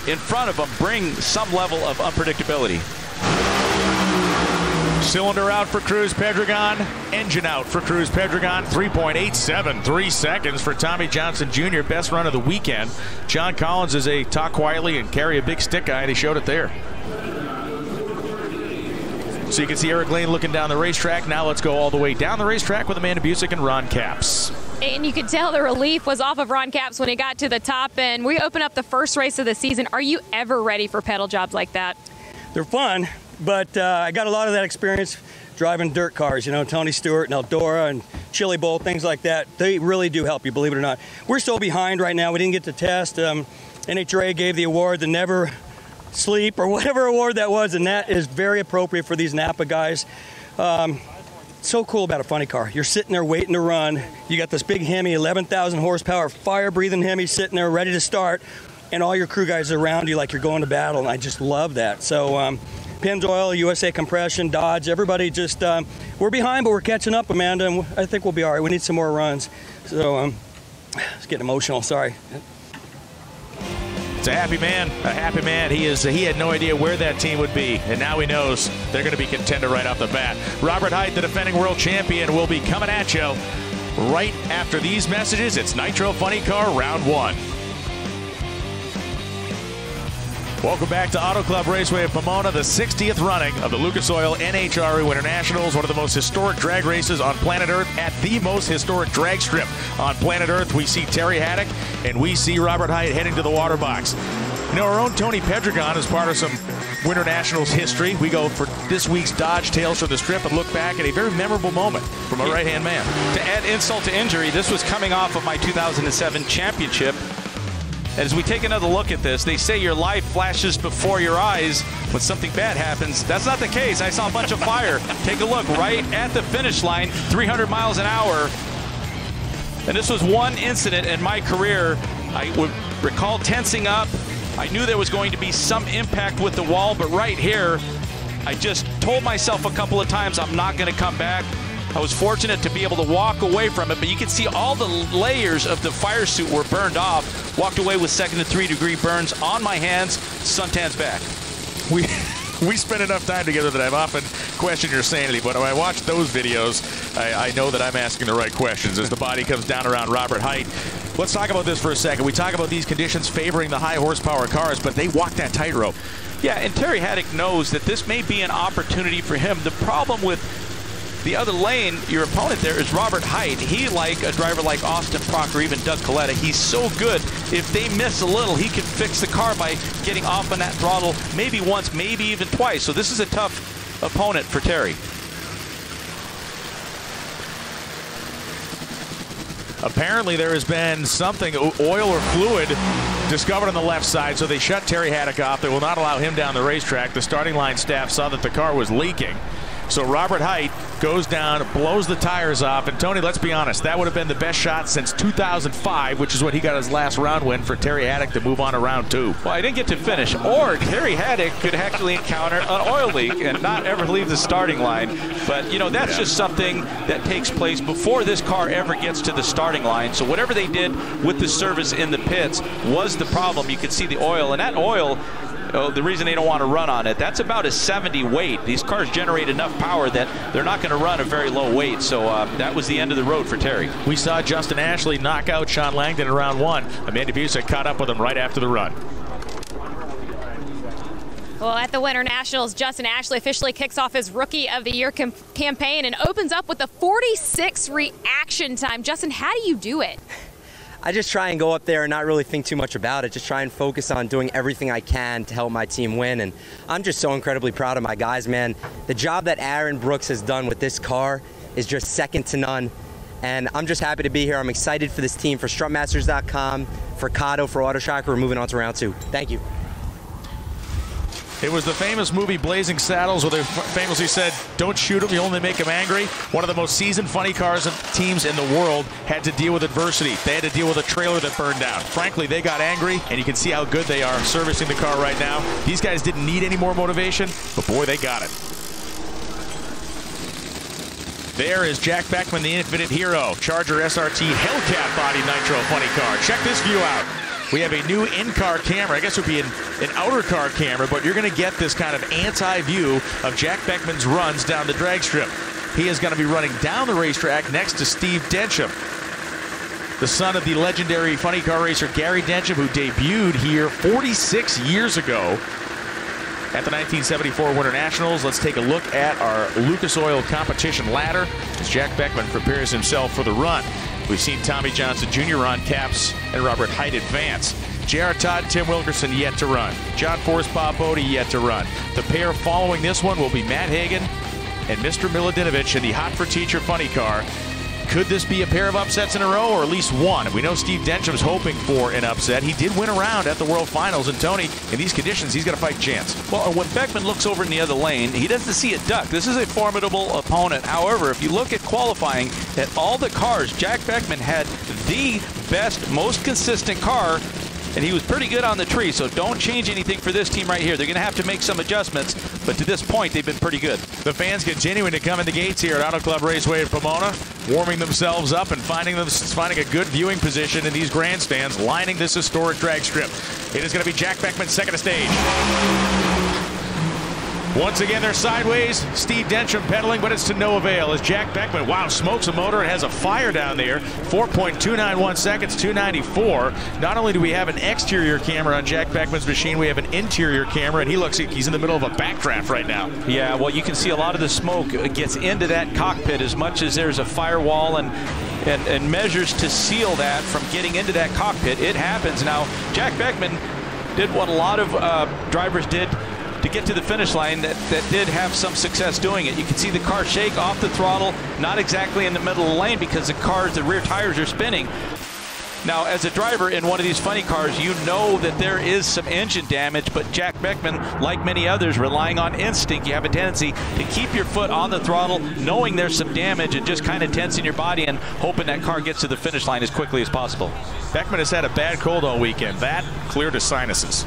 in front of him bring some level of unpredictability. Cylinder out for Cruz Pedregon. Engine out for Cruz Pedregon. 3.873 seconds for Tommy Johnson Jr. Best run of the weekend. John Collins is a talk quietly and carry a big stick guy, and he showed it there. So you can see Eric Lane looking down the racetrack. Now let's go all the way down the racetrack with Amanda Busick and Ron Capps. And you could tell the relief was off of Ron Capps when he got to the top end. We open up the first race of the season. Are you ever ready for pedal jobs like that? They're fun, but I got a lot of that experience driving dirt cars, you know, Tony Stewart and Eldora and Chili Bowl, things like that. They really do help you, believe it or not. We're still behind right now. We didn't get to test. NHRA gave the award, the Never Sleep or whatever award that was, and that is very appropriate for these Napa guys. So cool about a funny car. You're sitting there waiting to run. You got this big Hemi, 11,000 horsepower, fire-breathing Hemi sitting there ready to start, and all your crew guys are around you like you're going to battle, and I just love that. So Pennzoil, USA Compression, Dodge, everybody just, we're behind, but we're catching up, Amanda, and I think we'll be all right. We need some more runs. So it's getting emotional, sorry. It's a happy man, a happy man. He had no idea where that team would be, and now he knows they're going to be contender right off the bat. Robert Hight, the defending world champion, will be coming at you right after these messages. It's Nitro Funny Car Round 1. Welcome back to Auto Club Raceway of Pomona, the 60th running of the Lucas Oil NHRA Winternationals, one of the most historic drag races on planet Earth at the most historic drag strip on planet Earth. We see Terry Haddock and we see Robert Hight heading to the water box. You know, our own Tony Pedregon is part of some Winternationals history. We go for this week's Dodge Tales from the Strip and look back at a very memorable moment from a right-hand man. To add insult to injury, this was coming off of my 2007 championship. As we take another look at this, they say your life flashes before your eyes when something bad happens. That's not the case. I saw a bunch of fire. Take a look right at the finish line, 300 miles an hour. And this was one incident in my career. I would recall tensing up. I knew there was going to be some impact with the wall, but right here, I just told myself a couple of times I'm not going to come back. I was fortunate to be able to walk away from it, but you can see all the layers of the fire suit were burned off. Walked away with 2nd to 3-degree burns on my hands, suntan's back. We spent enough time together that I've often questioned your sanity, but when I watch those videos, I know that I'm asking the right questions as the body comes down around Robert Hight. Let's talk about this for a second. We talk about these conditions favoring the high horsepower cars, but they walk that tightrope. Yeah, and Terry Haddock knows that this may be an opportunity for him. The problem with the other lane, your opponent there is Robert Hight. He, like a driver like Austin Prock or even Doug Coletta, he's so good. If they miss a little, he can fix the car by getting off on that throttle maybe once, maybe even twice. So this is a tough opponent for Terry. Apparently there has been something, oil or fluid, discovered on the left side, so they shut Terry Haddock off. They will not allow him down the racetrack. The starting line staff saw that the car was leaking. So Robert Hight goes down, blows the tires off, and Tony, let's be honest, that would have been the best shot since 2005, which is when he got his last round win, for Terry Haddock to move on to round 2. Well, I didn't get to finish, or Terry Haddock could actually encounter an oil leak and not ever leave the starting line. But, you know, that's just something that takes place before this car ever gets to the starting line. So whatever they did with the service in the pits was the problem. You could see the oil, and that oil, the reason they don't want to run on it, that's about a 70 weight. These cars generate enough power that they're not going to run a very low weight. So that was the end of the road for Terry. We saw Justin Ashley knock out Sean Langdon in round 1. Amanda Busick caught up with him right after the run. Well, at the Winternationals, Justin Ashley officially kicks off his Rookie of the Year campaign and opens up with a 46 reaction time. Justin, how do you do it? I just try and go up there and not really think too much about it. Just try and focus on doing everything I can to help my team win. And I'm just so incredibly proud of my guys, man. The job that Aaron Brooks has done with this car is just second to none. And I'm just happy to be here. I'm excited for this team, for strutmasters.com, for Kato, for Autoshocker. We're moving on to round 2. Thank you. It was the famous movie Blazing Saddles where they famously said, don't shoot them, you only make them angry. One of the most seasoned funny cars teams in the world had to deal with adversity. They had to deal with a trailer that burned down. Frankly, they got angry, and you can see how good they are servicing the car right now. These guys didn't need any more motivation, but boy, they got it. There is Jack Beckman, the Infinite Hero. Charger SRT Hellcat body Nitro funny car. Check this view out. We have a new in-car camera. I guess it would be an outer car camera, but you're going to get this kind of anti-view of Jack Beckman's runs down the drag strip. He is going to be running down the racetrack next to Steve Densham, the son of the legendary funny car racer Gary Densham, who debuted here 46 years ago at the 1974 Winternationals. Let's take a look at our Lucas Oil competition ladder as Jack Beckman prepares himself for the run. We've seen Tommy Johnson Jr. run caps and Robert Hight advance. J.R. Todd, Tim Wilkerson yet to run. John Force, Bob Bodie yet to run. The pair following this one will be Matt Hagan and Mr. Miladinovich in the Hot for Teacher funny car. Could this be a pair of upsets in a row, or at least one? We know Steve Dencham's hoping for an upset. He did win a round at the World Finals, and Tony, in these conditions, he's got a fight chance. Well, when Beckman looks over in the other lane, he doesn't see a duck. This is a formidable opponent. However, if you look at qualifying, at all the cars, Jack Beckman had the best, most consistent car, and he was pretty good on the tree, so don't change anything for this team right here. They're going to have to make some adjustments, but to this point, they've been pretty good. The fans continuing to come in the gates here at Auto Club Raceway in Pomona, warming themselves up and finding a good viewing position in these grandstands, lining this historic drag strip. It is going to be Jack Beckman's second stage. Once again, they're sideways. Steve Densham pedaling, but it's to no avail as Jack Beckman, wow, smokes a motor and has a fire down there. 4.291 seconds, 294. Not only do we have an exterior camera on Jack Beckman's machine, we have an interior camera, and he looks like he's in the middle of a backdraft right now. Yeah, well, you can see a lot of the smoke gets into that cockpit as much as there's a firewall and measures to seal that from getting into that cockpit. It happens. Now, Jack Beckman did what a lot of drivers did to get to the finish line that did have some success doing it. You can see the car shake off the throttle, not exactly in the middle of the lane because the rear tires are spinning. Now, as a driver in one of these funny cars, you know that there is some engine damage, but Jack Beckman, like many others, relying on instinct, you have a tendency to keep your foot on the throttle, knowing there's some damage and just kind of tensing your body and hoping that car gets to the finish line as quickly as possible. Beckman has had a bad cold all weekend. That cleared his sinuses.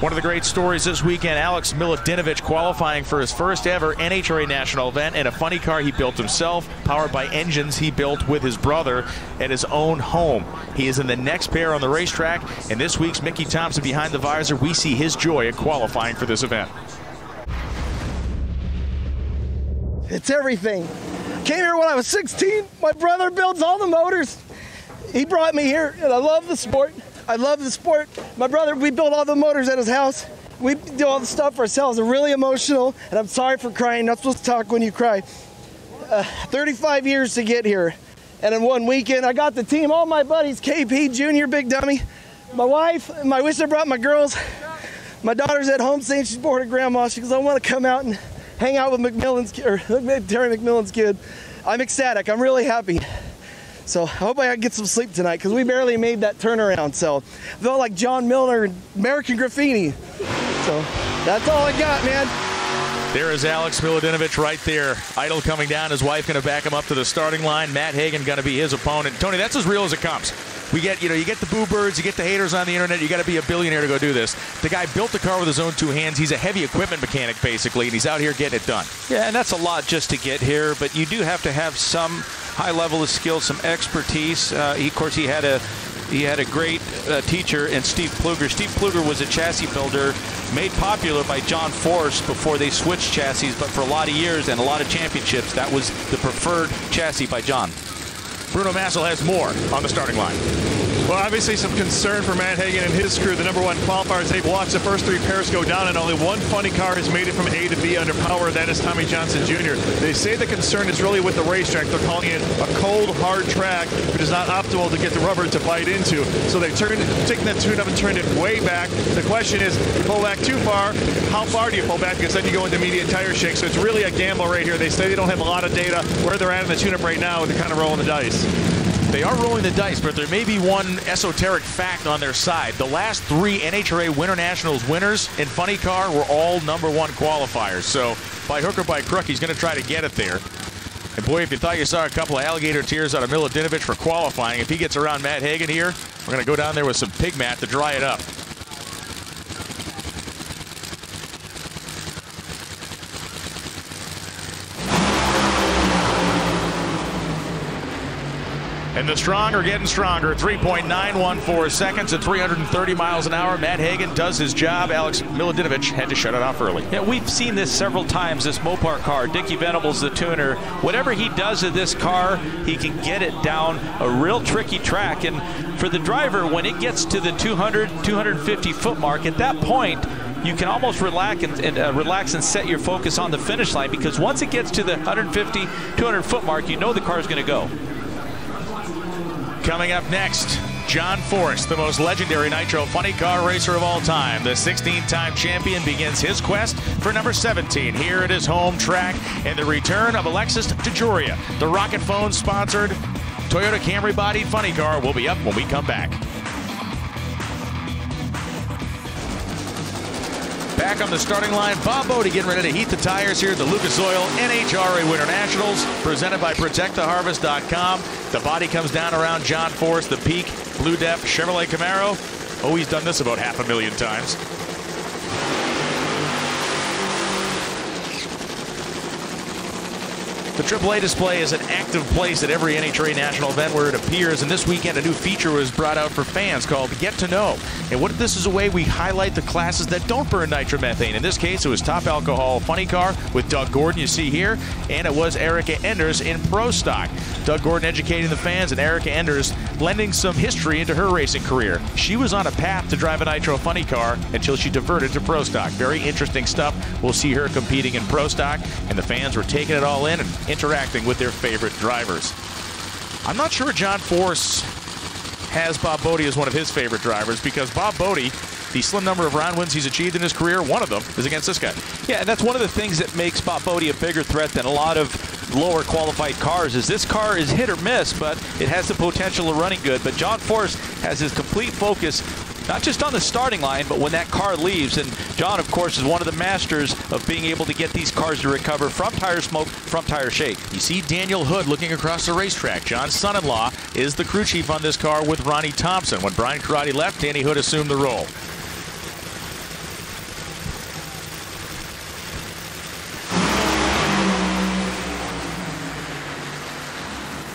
One of the great stories this weekend, Alex Miladinovich qualifying for his first ever NHRA national event in a funny car he built himself, powered by engines he built with his brother at his own home. He is in the next pair on the racetrack, and this week's Mickey Thompson behind the visor, we see his joy at qualifying for this event. It's everything. Came here when I was 16. My brother builds all the motors. He brought me here, and I love the sport. I love the sport. My brother, we built all the motors at his house. We do all the stuff for ourselves. I'm really emotional, and I'm sorry for crying. Not supposed to talk when you cry. 35 years to get here, and in one weekend, I got the team, all my buddies, KP, Junior, Big Dummy, my wife, I wish I brought my girls. My daughter's at home saying she's bored of grandma. She goes, I want to come out and hang out with Terry McMillan's kid. I'm ecstatic. I'm really happy. So I hope I get some sleep tonight because we barely made that turnaround. So I felt like John Milner and American Graffiti. So that's all I got, man. There is Alex Milodinovic right there. Idle coming down. His wife going to back him up to the starting line. Matt Hagan going to be his opponent. Tony, that's as real as it comes. We get, you get the boo birds, you get the haters on the internet. You got to be a billionaire to go do this. The guy built the car with his own 2 hands. He's a heavy equipment mechanic, basically, and he's out here getting it done. Yeah, and that's a lot just to get here, but you do have to have some high level of skill, some expertise. Of course, he had a great teacher in Steve Pluger. Steve Pluger was a chassis builder made popular by John Force before they switched chassis, but for a lot of years and a lot of championships, that was the preferred chassis by John. Bruno Massel has more on the starting line. Well, obviously some concern for Matt Hagan and his crew. The number 1 qualifiers, they've watched the first 3 pairs go down, and only one funny car has made it from A to B under power. That is Tommy Johnson Jr. They say the concern is really with the racetrack. They're calling it a cold, hard track, which is not optimal to get the rubber to bite into. So they've taken that tune up and turned it way back. The question is, you pull back too far, how far do you pull back? Because then you go into immediate tire shake. So it's really a gamble right here. They say they don't have a lot of data where they're at in the tune-up right now, and they're kind of rolling the dice. They are rolling the dice, but there may be one esoteric fact on their side. The last 3 NHRA Winter Nationals winners in funny car were all number 1 qualifiers. So by hook or by crook, he's going to try to get it there. And boy, if you thought you saw a couple of alligator tears out of Milodinovic for qualifying, if he gets around Matt Hagan here, we're going to go down there with some pig mat to dry it up. And the strong are getting stronger. 3.914 seconds at 330 miles an hour. Matt Hagan does his job. Alex Milodinovic had to shut it off early. Yeah, we've seen this several times, this Mopar car. Dickie Venables, the tuner. Whatever he does to this car, he can get it down a real tricky track. And for the driver, when it gets to the 200, 250 foot mark, at that point, you can almost relax and set your focus on the finish line, because once it gets to the 150, 200 foot mark, you know the car is going to go. Coming up next, John Force, the most legendary Nitro funny car racer of all time. The 16-time champion begins his quest for number 17 here at his home track, and the return of Alexis DeJoria. The Rocket Phone sponsored Toyota Camry bodied funny car will be up when we come back. Back on the starting line, Bob Bodie getting ready to heat the tires here at the Lucas Oil NHRA Winternationals, presented by ProtectTheHarvest.com. The body comes down around John Force, the Peak Blue Def Chevrolet Camaro. Oh, he's done this about 500,000 times. The AAA display is an active place at every NHRA national event where it appears, and this weekend a new feature was brought out for fans called Get to Know. And what if this is a way we highlight the classes that don't burn nitromethane? In this case, it was Top Alcohol Funny Car with Doug Gordon, you see here, and it was Erica Enders in Pro Stock. Doug Gordon educating the fans, and Erica Enders lending some history into her racing career. She was on a path to drive a Nitro Funny Car until she diverted to Pro Stock. Very interesting stuff. We'll see her competing in Pro Stock, and the fans were taking it all in and interacting with their favorite drivers. I'm not sure John Force has Bob Bodie as one of his favorite drivers, because Bob Bodie, the slim number of round wins he's achieved in his career, one of them is against this guy. Yeah, and that's one of the things that makes Bob Bodie a bigger threat than a lot of lower qualified cars. Is this car is hit or miss, but it has the potential of running good. But John Force has his complete focus not just on the starting line, but when that car leaves. And John, of course, is one of the masters of being able to get these cars to recover from tire smoke, from tire shake. You see Daniel Hood looking across the racetrack. John's son-in-law is the crew chief on this car with Ronnie Thompson. When Brian Karate left, Danny Hood assumed the role.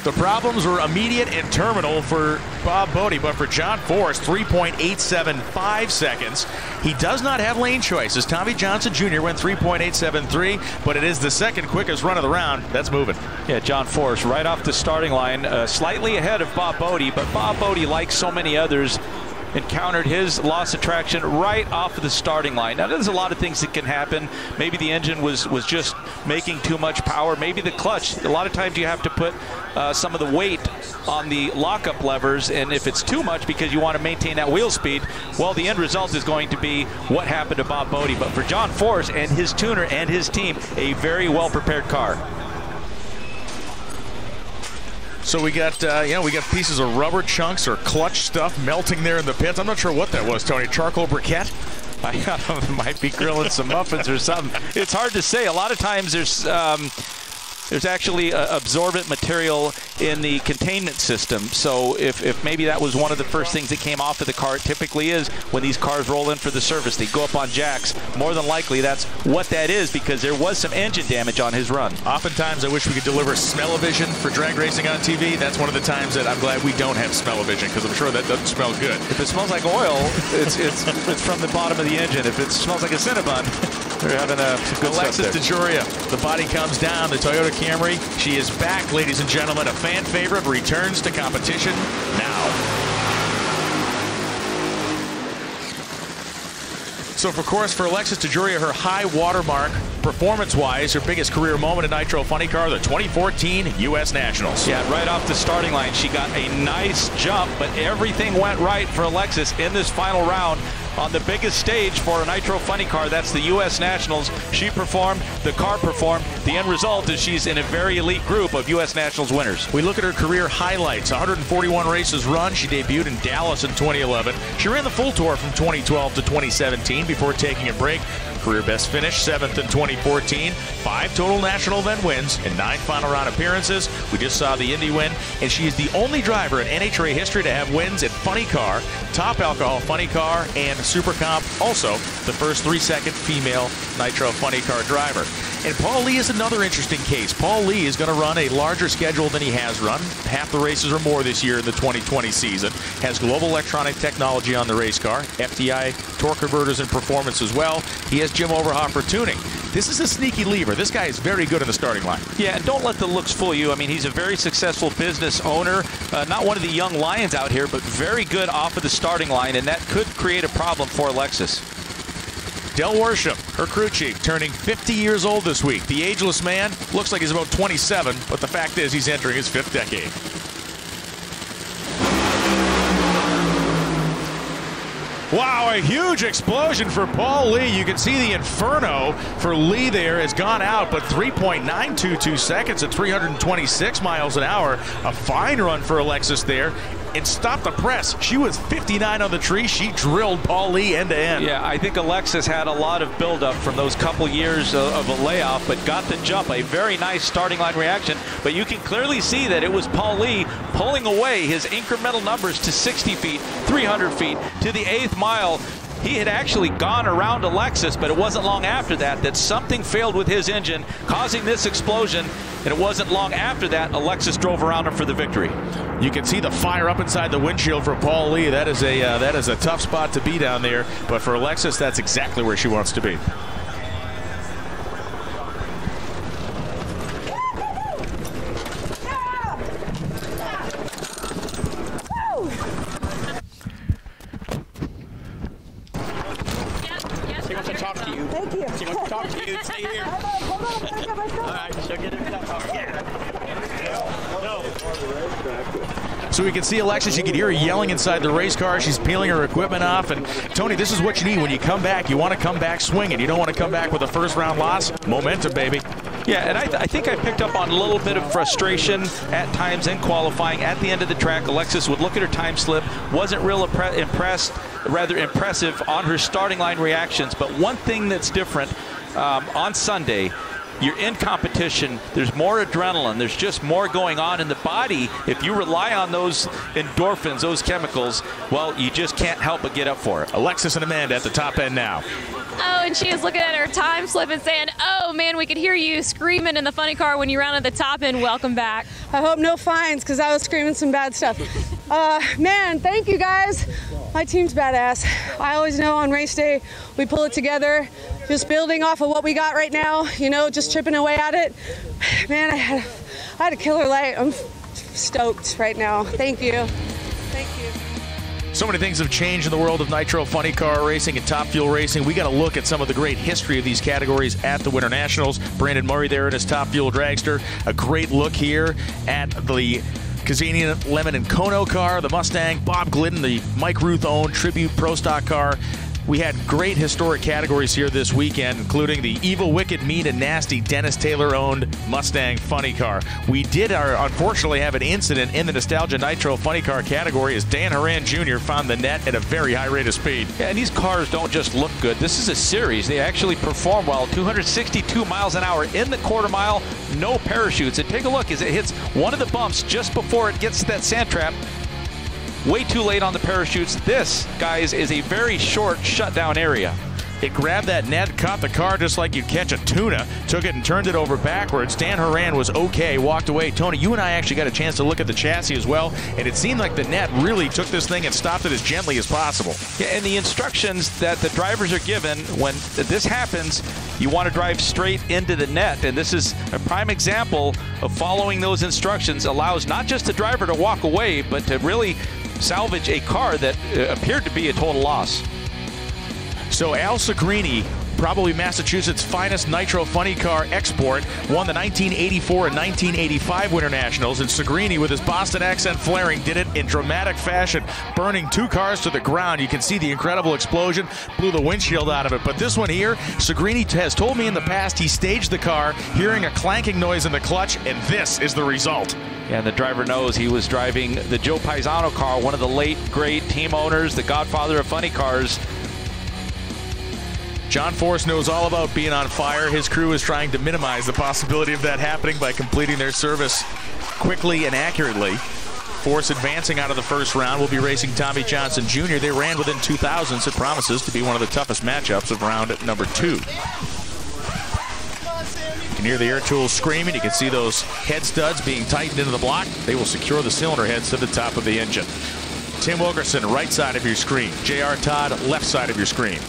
The problems were immediate and terminal for Bob Bodie, but for John Force, 3.875 seconds. He does not have lane choices. Tommy Johnson Jr. went 3.873, but it is the second quickest run of the round. That's moving. Yeah, John Force right off the starting line, slightly ahead of Bob Bodie, but Bob Bodie, like so many others, encountered his loss of traction right off of the starting line. Now, there's a lot of things that can happen. Maybe the engine was just making too much power. Maybe the clutch. A lot of times you have to put some of the weight on the lockup levers, and if it's too much because you want to maintain that wheel speed, well, the end result is going to be what happened to Bob Bodie. But for John Force and his tuner and his team, a very well-prepared car. So we got, we got pieces of rubber chunks or clutch stuff melting there in the pits. I'm not sure what that was, Tony. Charcoal briquette? I don't know, might be grilling some muffins or something. It's hard to say. A lot of times there's actually absorbent material in the containment system. So if maybe that was one of the first things that came off of the car, it typically is when these cars roll in for the service. They go up on jacks. More than likely, that's what that is, because there was some engine damage on his run. Oftentimes, I wish we could deliver smell-o-vision for drag racing on TV. That's one of the times that I'm glad we don't have smell-o-vision, because I'm sure that doesn't smell good. If it smells like oil, it's from the bottom of the engine. If it smells like a Cinnabon, they're having a good Alexis DeJoria, the body comes down, the Toyota Camry. She is back, ladies and gentlemen. A fan favorite returns to competition now. So, of course, for Alexis DeJoria, her high watermark, performance-wise, her biggest career moment in Nitro Funny Car, the 2014 U.S. Nationals. Yeah, right off the starting line, she got a nice jump, but everything went right for Alexis in this final round on the biggest stage for a Nitro Funny Car. That's the U.S. Nationals. She performed, the car performed. The end result is she's in a very elite group of U.S. Nationals winners. We look at her career highlights. 141 races run. She debuted in Dallas in 2011. She ran the full tour from 2012 to 2017 before taking a break. Career best finish, 7th in 2014. 5 total national event wins and 9 final round appearances. We just saw the Indy win, and she is the only driver in NHRA history to have wins in Funny Car, Top Alcohol Funny Car, and Super Comp. Also, the first 3-second female Nitro Funny Car driver. And Paul Lee is another interesting case. Paul Lee is going to run a larger schedule than he has run. Half the races or more this year in the 2020 season. Has global electronic technology on the race car, FDI torque converters and performance as well. He has Jim Overhoff tuning. This is a sneaky lever. This guy is very good in the starting line. Yeah, and don't let the looks fool you. I mean, he's a very successful business owner. Not one of the young lions out here, but very good off of the starting line, and that could create a problem for Alexis. Del Worship, her crew chief, turning 50 years old this week. The ageless man looks like he's about 27, but the fact is he's entering his 5th decade. Wow, a huge explosion for Paul Lee. You can see the inferno for Lee there has gone out, but 3.922 seconds at 326 miles an hour. A fine run for Alexis there. And stopped the press. She was 59 on the tree. She drilled Paul Lee end to end. Yeah, I think Alexis had a lot of buildup from those couple years of a layoff, but got the jump. A very nice starting line reaction. But you can clearly see that it was Paul Lee pulling away his incremental numbers to 60 feet, 300 feet, to the 8th mile. He had actually gone around Alexis, but it wasn't long after that something failed with his engine, causing this explosion. And it wasn't long after that Alexis drove around him for the victory. You can see the fire up inside the windshield for Paul Lee. That is a tough spot to be down there. But for Alexis, that's exactly where she wants to be. She wants to talk to you. Thank you. She wants to talk to you. Stay here. All right, she'll get her stuff. So we can see Alexis, you can hear her yelling inside the race car. She's peeling her equipment off. And Tony, this is what you need when you come back. You want to come back swinging. You don't want to come back with a first round loss. Momentum, baby. Yeah, and I think I picked up on a little bit of frustration at times in qualifying. At the end of the track, Alexis would look at her time slip, wasn't real impressive on her starting line reactions. But one thing that's different on Sunday, you're in competition, there's more adrenaline, there's just more going on in the body. If you rely on those endorphins, those chemicals, well, you just can't help but get up for it. Alexis and Amanda at the top end now. Oh, and she is looking at her time slip and saying, oh, man, we could hear you screaming in the funny car when you rounded the top end. Welcome back. I hope no fines, because I was screaming some bad stuff. Man, thank you, guys. My team's badass. I always know on race day we pull it together. Just building off of what we got right now, you know, just chipping away at it. Man, I had a killer light. I'm stoked right now. Thank you. Thank you. So many things have changed in the world of Nitro Funny Car Racing and Top Fuel Racing. We got to look at some of the great history of these categories at the Winternationals. Brandon Murray there in his Top Fuel dragster. A great look here at the Kazanian Lemon and Kono car, the Mustang, Bob Glidden, the Mike Ruth-owned Tribute Pro Stock car. We had great historic categories here this weekend, including the Evil, Wicked, Mean, and Nasty Dennis Taylor-owned Mustang Funny Car. We did, unfortunately, have an incident in the Nostalgia Nitro Funny Car category as Dan Horan Jr. found the net at a very high rate of speed. Yeah, and these cars don't just look good. This is a series. They actually perform well. 262 miles an hour in the quarter mile, no parachutes. And take a look as it hits one of the bumps just before it gets to that sand trap. Way too late on the parachutes. This, guys, is a very short shutdown area. It grabbed that net, caught the car just like you'd catch a tuna, took it and turned it over backwards. Dan Horan was okay, walked away. Tony, you and I actually got a chance to look at the chassis as well, and it seemed like the net really took this thing and stopped it as gently as possible. Yeah, and the instructions that the drivers are given when this happens, you want to drive straight into the net, and this is a prime example of following those instructions allows not just the driver to walk away, but to really salvage a car that appeared to be a total loss. So Al Segrini, probably Massachusetts' finest Nitro Funny Car export, won the 1984 and 1985 Winternationals, and Segrini, with his Boston accent flaring, did it in dramatic fashion, burning two cars to the ground. You can see the incredible explosion, blew the windshield out of it. But this one here, Segrini has told me in the past he staged the car, hearing a clanking noise in the clutch, and this is the result. Yeah, and the driver knows he was driving the Joe Paisano car, one of the late great team owners, the godfather of funny cars. John Force knows all about being on fire. His crew is trying to minimize the possibility of that happening by completing their service quickly and accurately. Force advancing out of the first round will be racing Tommy Johnson Jr. They ran within 2,000s. It promises to be one of the toughest matchups of round number 2. You can hear the air tools screaming. You can see those head studs being tightened into the block. They will secure the cylinder heads to the top of the engine. Tim Wilkerson, right side of your screen. J.R. Todd, left side of your screen.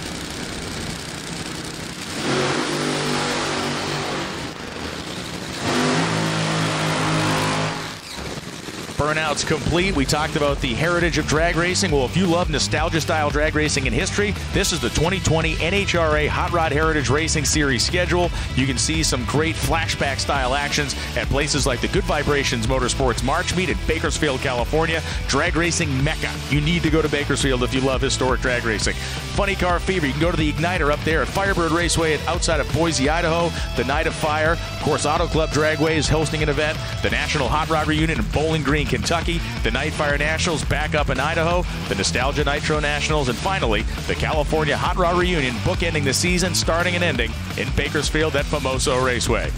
Burnout's complete. We talked about the heritage of drag racing. Well, if you love nostalgia-style drag racing and history, this is the 2020 NHRA Hot Rod Heritage Racing Series schedule. You can see some great flashback-style actions at places like the Good Vibrations Motorsports March Meet in Bakersfield, California. Drag racing mecca. You need to go to Bakersfield if you love historic drag racing. Funny Car Fever. You can go to the Igniter up there at Firebird Raceway outside of Boise, Idaho. The Night of Fire. Of course, Auto Club Dragway is hosting an event. The National Hot Rod Reunion in Bowling Green, Kentucky, the Nightfire Nationals back up in Idaho, the Nostalgia Nitro Nationals, and finally, the California Hot Rod Reunion bookending the season, starting and ending in Bakersfield at Famoso Raceway.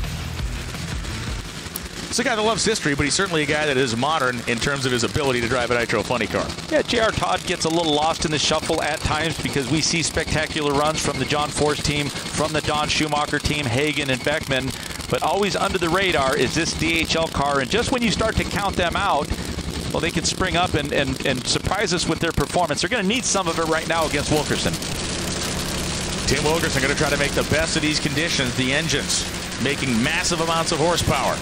It's a guy that loves history, but he's certainly a guy that is modern in terms of his ability to drive a Nitro Funny Car. Yeah, J.R. Todd gets a little lost in the shuffle at times because we see spectacular runs from the John Force team, from the Don Schumacher team, Hagen and Beckman, but always under the radar is this DHL car, and just when you start to count them out, well, they can spring up and surprise us with their performance. They're going to need some of it right now against Wilkerson. Tim Wilkerson going to try to make the best of these conditions. The engines making massive amounts of horsepower.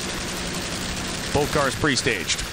Both cars pre-staged.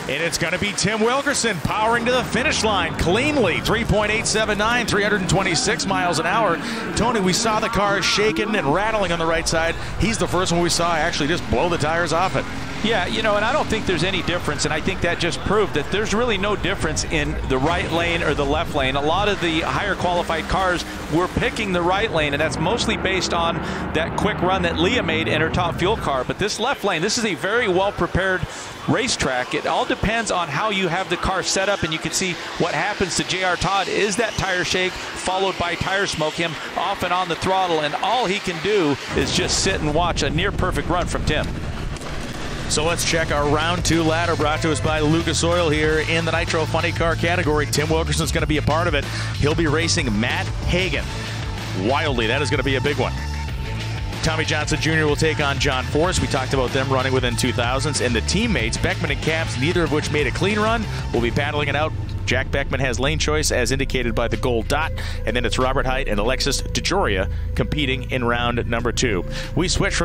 And it's going to be Tim Wilkerson powering to the finish line cleanly. 3.879, 326 miles an hour. Tony, we saw the car shaking and rattling on the right side. He's the first one we saw actually just blow the tires off it. Yeah, you know, and I don't think there's any difference, and I think that just proved that there's really no difference in the right lane or the left lane. A lot of the higher qualified cars were picking the right lane, and that's mostly based on that quick run that Leah made in her Top Fuel car. But this left lane, this is a very well-prepared racetrack. It all depends on how you have the car set up, and you can see what happens to J.R. Todd is that tire shake followed by tire smoke, him off and on the throttle, and all he can do is just sit and watch a near-perfect run from Tim. So let's check our round 2 ladder brought to us by Lucas Oil here in the Nitro Funny Car category. Tim Wilkerson's going to be a part of it. He'll be racing Matt Hagen. Wildly, that is going to be a big one. Tommy Johnson Jr. will take on John Force. We talked about them running within 2,000s. And the teammates, Beckman and Capps, neither of which made a clean run, will be battling it out. Jack Beckman has lane choice as indicated by the gold dot. And then it's Robert Height and Alexis DeJoria competing in round number 2. We switch from